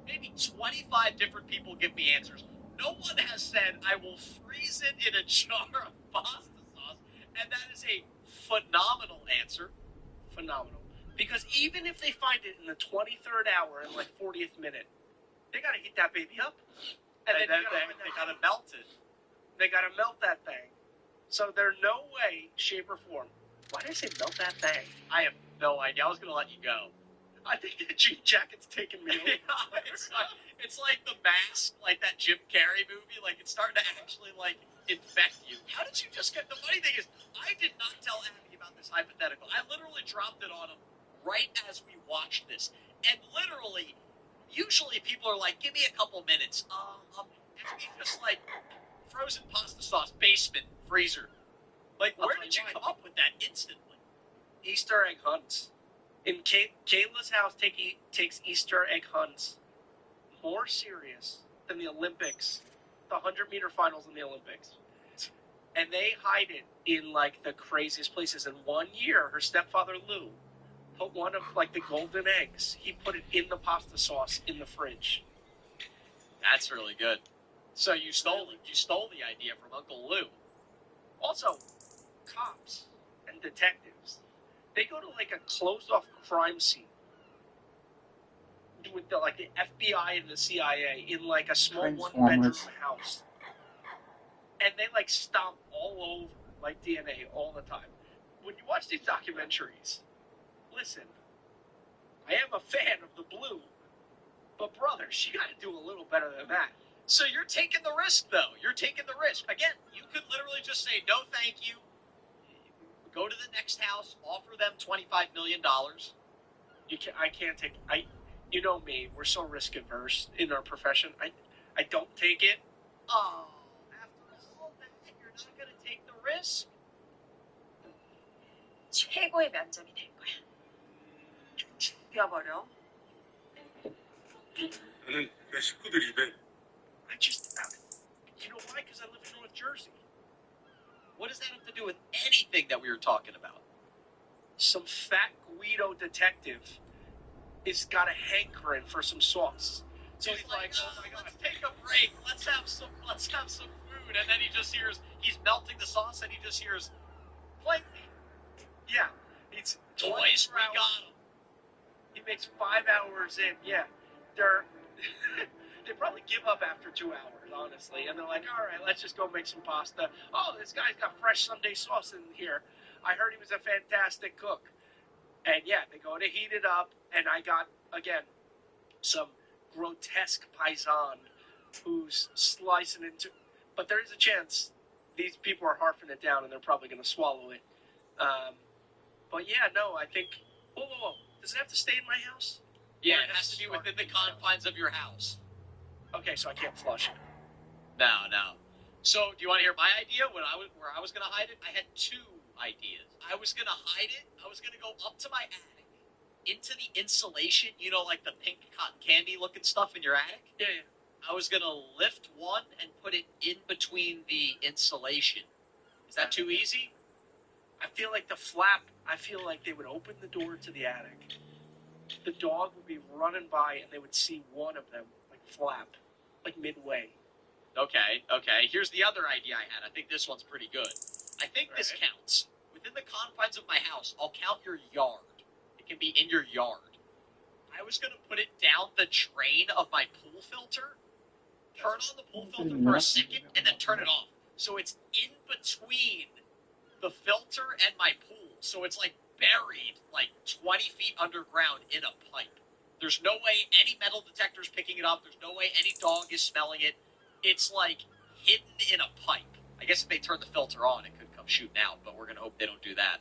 Speaker 1: maybe 25 different people give me answers. No one has said, I will freeze it in a jar of pasta sauce, and that is a phenomenal answer.
Speaker 2: Phenomenal. Because even if they find it in the 23rd hour and 40th minute, they got to heat that baby up.
Speaker 1: And then they got to melt it.
Speaker 2: They got to melt that thing. So there's no way, shape, or form. Why did I say melt that thing?
Speaker 1: I have no idea. I was going to let you go.
Speaker 2: I think the jean jacket's taking me over.
Speaker 1: It's like The Mask, like that Jim Carrey movie. Like, it's starting to actually, like, infect you. How did you just get... The funny thing is, I did not tell Abby about this hypothetical. I literally dropped it on him right as we watched this. And literally, usually people are like, give me a couple minutes. Abby just, like, frozen pasta sauce, basement, freezer. Like, where did you come up with that instantly?
Speaker 2: Easter egg hunts. In Kayla's house takes Easter egg hunts more serious than the Olympics, the 100-meter finals in the Olympics. And they hide it in, like, the craziest places. And one year, her stepfather, Lou, put one of, like, the golden eggs. He put it in the pasta sauce in the fridge.
Speaker 1: That's really good. So you stole it. You stole the idea from Uncle Lou.
Speaker 2: Also, cops and detectives, they go to, like, a closed-off crime scene with the FBI and the CIA in, like, a small one-bedroom house. And they, like, stomp all over, like, DNA all the time. When you watch these documentaries, listen, I am a fan of the Blue, but, brother, she got to do a little better than that.
Speaker 1: So you're taking the risk, though. You're taking the risk. Again, you could literally just say, no, thank you. Go to the next house, offer them $25 million.
Speaker 2: I can't take... You know me, we're so risk-averse in our profession. I don't take it.
Speaker 1: Oh, after all that, you're not going to take the risk?
Speaker 5: 최고의 면접이 될 거야. 뛰어버려.
Speaker 6: 나는 내 식구들 입에
Speaker 2: You know why? Because I live in North Jersey.
Speaker 1: What does that have to do with anything that we were talking about?
Speaker 2: Some fat Guido detective is got a hankering for some sauce. So he's like, oh my God,
Speaker 1: let's take a break. Let's have some food. And then he's melting the sauce, and he just hears, play.
Speaker 2: Yeah, it's
Speaker 1: toys. We got him.
Speaker 2: He makes 5 hours in. Yeah, they probably give up after 2 hours, honestly, and they're like, all right, let's just go make some pasta. Oh, this guy's got fresh Sunday sauce in here. I heard he was a fantastic cook. And yeah, they go to heat it up, and I got, again, some grotesque paisan who's slicing into... But there is a chance these people are harping it down, and they're probably going to swallow it. But yeah, no, I think... Whoa. Does it have to stay in my house?
Speaker 1: Yeah, it has to be within the confines of your house.
Speaker 2: Okay, so I can't flush it.
Speaker 1: No. So, do you want to hear my idea? Where I was going to hide it? I had two ideas. I was going to hide it. I was going to go up to my attic, into the insulation, like the pink cotton candy looking stuff in your attic.
Speaker 2: Yeah.
Speaker 1: I was going to lift one and put it in between the insulation. Is that too easy?
Speaker 2: I feel like they would open the door to the attic. The dog would be running by, and they would see one of them, like, flap, like, midway.
Speaker 1: Okay. Here's the other idea I had. I think this one's pretty good. I think this counts. Within the confines of my house, I'll count your yard. It can be in your yard. I was going to put it down the drain of my pool filter, turn on the pool filter for a second, and then turn it off. So it's in between the filter and my pool. So it's like buried like 20 feet underground in a pipe. There's no way any metal detector's picking it up. There's no way any dog is smelling it. It's like hidden in a pipe. I guess if they turn the filter on, it could come shooting out, but we're going to hope they don't do that.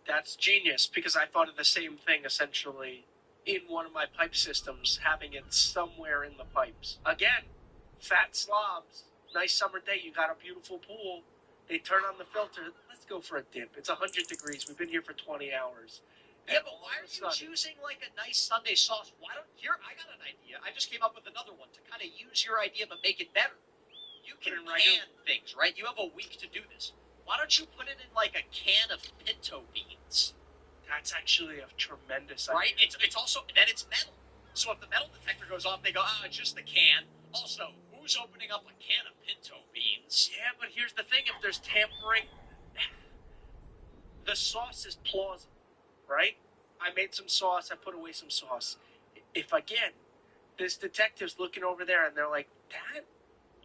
Speaker 2: That's genius, because I thought of the same thing, essentially, in one of my pipe systems, having it somewhere in the pipes. Again, fat slobs, nice summer day, you got a beautiful pool, they turn on the filter, let's go for a dip. It's 100 degrees, we've been here for 20 hours.
Speaker 1: Yeah, but why are you choosing like a nice Sunday sauce? I got an idea. I just came up with another one to kind of use your idea but make it better. You can pan things, right? You have a week to do this. Why don't you put it in like a can of pinto beans?
Speaker 2: That's actually a tremendous idea.
Speaker 1: Right? It's also, then it's metal. So if the metal detector goes off, they go, it's just the can. Also, who's opening up a can of pinto beans?
Speaker 2: Yeah, but here's the thing. If there's tampering, the sauce is plausible, right? I made some sauce. I put away some sauce. If, again, this detective's looking over there and they're like, that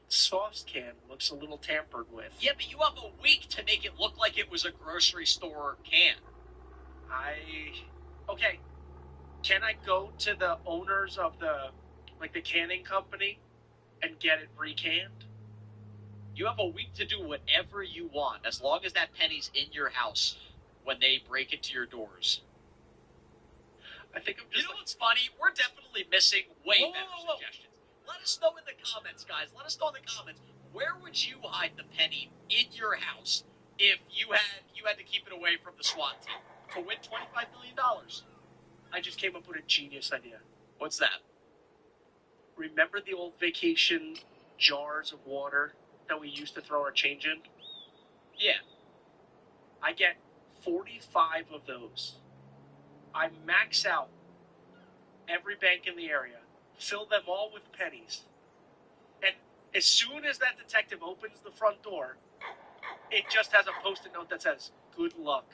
Speaker 2: sauce can looks a little tampered with.
Speaker 1: Yeah, but you have a week to make it look like it was a grocery store can.
Speaker 2: Okay, can I go to the owners of the canning company and get it recanned?
Speaker 1: You have a week to do whatever you want, as long as that penny's in your house when they break into your doors.
Speaker 2: I think I'm just.
Speaker 1: You know what's funny? We're definitely missing way better suggestions. Let us know in the comments, guys. Let us know in the comments. Where would you hide the penny in your house if you had to keep it away from the SWAT team to win $25 million?
Speaker 2: I just came up with a genius idea.
Speaker 1: What's that?
Speaker 2: Remember the old vacation jars of water that we used to throw our change in?
Speaker 1: Yeah.
Speaker 2: I get 45 of those. I max out every bank in the area, fill them all with pennies, and as soon as that detective opens the front door, it just has a post-it note that says, "Good luck."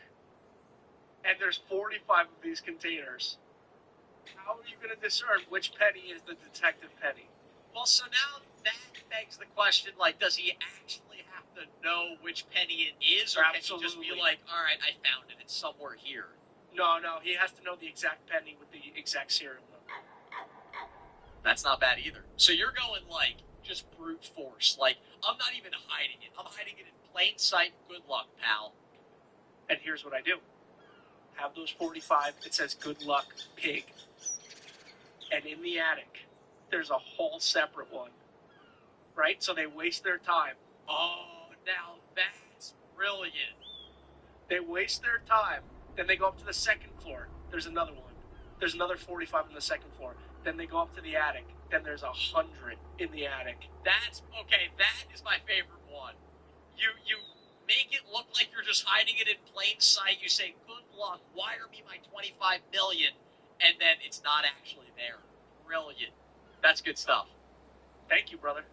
Speaker 2: And there's 45 of these containers. How are you going to discern which penny is the detective penny?
Speaker 1: Well, so now that begs the question, like, does he actually have to know which penny it is, or can he just be like, all right, I found it, it's somewhere here?
Speaker 2: No, he has to know the exact penny with the exact serial number.
Speaker 1: That's not bad either. So you're going, like, just brute force. Like, I'm not even hiding it. I'm hiding it in plain sight. Good luck, pal.
Speaker 2: And here's what I do. Have those 45, it says, "Good luck, pig." And in the attic, there's a whole separate one. Right? So they waste their time.
Speaker 1: Oh, now that's brilliant.
Speaker 2: They waste their time. Then they go up to the second floor. There's another one. There's another 45 on the second floor. Then they go up to the attic. Then there's 100 in the attic.
Speaker 1: That's, okay, that is my favorite one. You make it look like you're just hiding it in plain sight. You say, good luck, wire me my $25 million, and then it's not actually there. Brilliant. That's good stuff.
Speaker 2: Thank you, brother.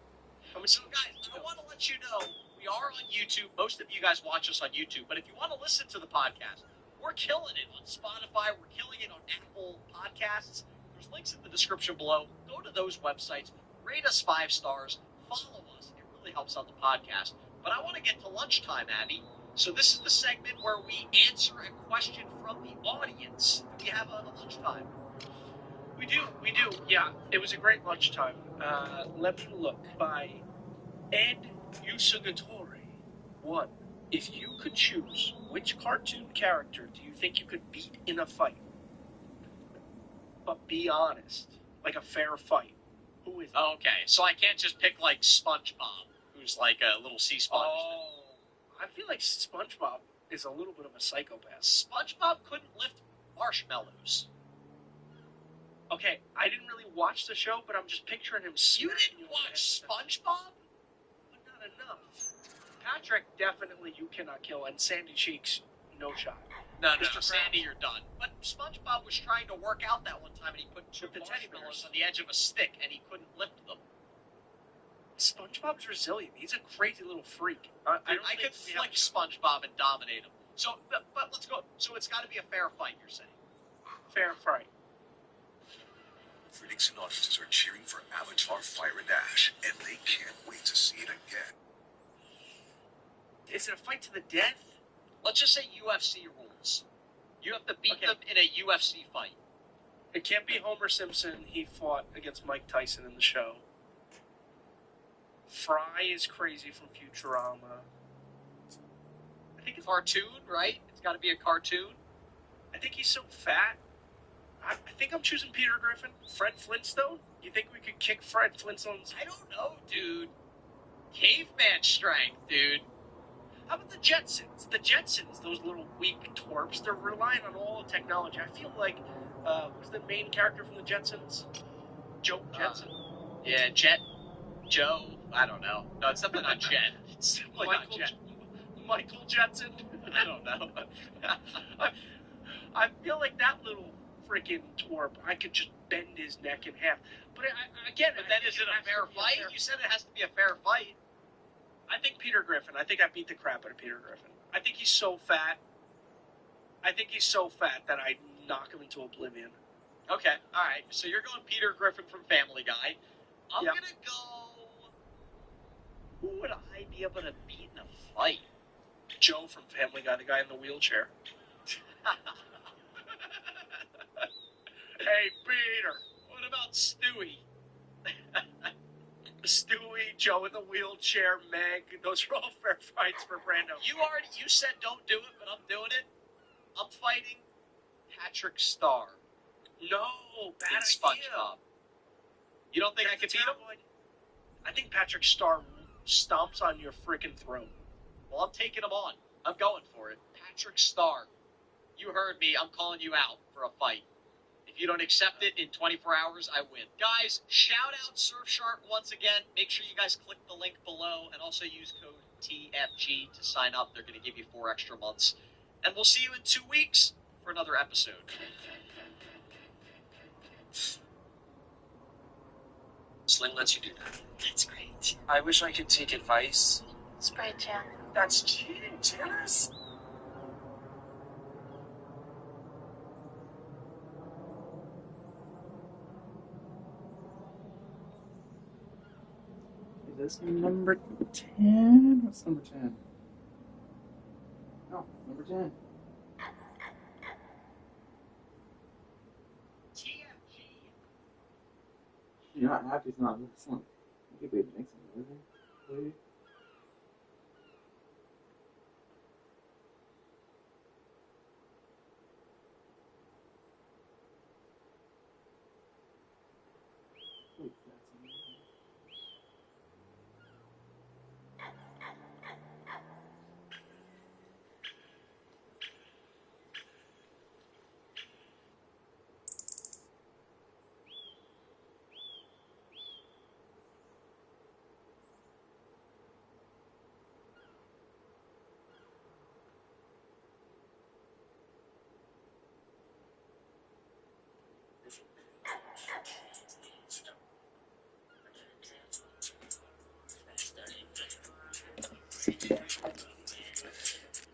Speaker 1: So, guys, I want to let you know, we are on YouTube. Most of you guys watch us on YouTube. But if you want to listen to the podcast, we're killing it on Spotify. We're killing it on Apple Podcasts. There's links in the description below. Go to those websites. Rate us 5 stars. Follow us. It really helps out the podcast. But I want to get to lunchtime, Abby. So this is the segment where we answer a question from the audience. Do we have a lunchtime?
Speaker 2: We do. Yeah, it was a great lunchtime. Let me look. By Ed Usugatore. 1. If you could choose, which cartoon character do you think you could beat in a fight? But be honest. Like a fair fight. Who is it?
Speaker 1: Okay, so I can't just pick, like, SpongeBob, who's like a little sea sponge.
Speaker 2: Oh, I feel like SpongeBob is a little bit of a psychopath.
Speaker 1: SpongeBob couldn't lift marshmallows.
Speaker 2: Okay, I didn't really watch the show, but I'm just picturing him.
Speaker 1: You didn't watch SpongeBob?
Speaker 2: But not enough. Patrick, definitely you cannot kill, and Sandy Cheeks, no shot.
Speaker 1: No, Sandy, you're done. But SpongeBob was trying to work out that one time, and he put 2 marshmallows on the edge of a stick, and he couldn't lift them.
Speaker 2: SpongeBob's resilient. He's a crazy little freak.
Speaker 1: I could flick SpongeBob and dominate him. So, but let's go. So it's got to be a fair fight, you're saying?
Speaker 2: Fair fight.
Speaker 7: Critics and audiences are cheering for Avatar Fire and Ash, and they can't wait to see it again.
Speaker 2: Is it a fight to the death?
Speaker 1: Let's just say UFC rules. You have to beat them in a UFC fight.
Speaker 2: It can't be Homer Simpson. He fought against Mike Tyson in the show. Fry is crazy from Futurama.
Speaker 1: I think it's cartoon, right? It's got to be a cartoon.
Speaker 2: I think he's so fat. I think I'm choosing Peter Griffin. Fred Flintstone? You think we could kick Fred Flintstone's?
Speaker 1: I don't know, dude. Caveman strength, dude.
Speaker 2: How about the Jetsons? The Jetsons, those little weak twerps, they're relying on all the technology. I feel like, who's the main character from the Jetsons? Joe Jetson?
Speaker 1: Yeah, Joe, I don't know. No, it's something on Jet. It's definitely not Jet.
Speaker 2: Michael Jetson?
Speaker 1: I don't know.
Speaker 2: I feel like that little freaking twerp, I could just bend his neck in half. But
Speaker 1: then is it a fair fight? You said it has to be a fair fight.
Speaker 2: I think Peter Griffin. I think I beat the crap out of Peter Griffin. I think he's so fat. That I knock him into oblivion.
Speaker 1: Okay, all right. So you're going Peter Griffin from Family Guy. I'm gonna go. Who would I be able to beat in a fight?
Speaker 2: Joe from Family Guy, the guy in the wheelchair.
Speaker 1: Hey, Peter, what about Stewie?
Speaker 2: Stewie, Joe in the wheelchair, Meg. Those are all fair fights for Brando.
Speaker 1: You said don't do it, but I'm doing it. I'm fighting Patrick Starr
Speaker 2: No,
Speaker 1: in
Speaker 2: bad idea.
Speaker 1: SpongeBob. You don't think I could beat him?
Speaker 2: I think Patrick Starr stomps on your freaking throat.
Speaker 1: Well, I'm taking him on. I'm going for it. Patrick Starr. You heard me. I'm calling you out for a fight. If you don't accept it in 24 hours, I win. Guys, shout out Surfshark once again. Make sure you guys click the link below and also use code TFG to sign up. They're going to give you 4 extra months. And we'll see you in 2 weeks for another episode.
Speaker 2: Sling lets you do that.
Speaker 5: That's great.
Speaker 2: I wish I could take advice.
Speaker 5: Spray tan.
Speaker 2: That's cheating, Janice.
Speaker 3: Is this number 10? What's number 10? No, number 10.
Speaker 1: TFG.
Speaker 3: You're not happy it's not this one. You could be mixing everything. Please.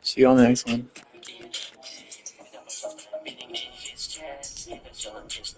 Speaker 3: See you on the next one.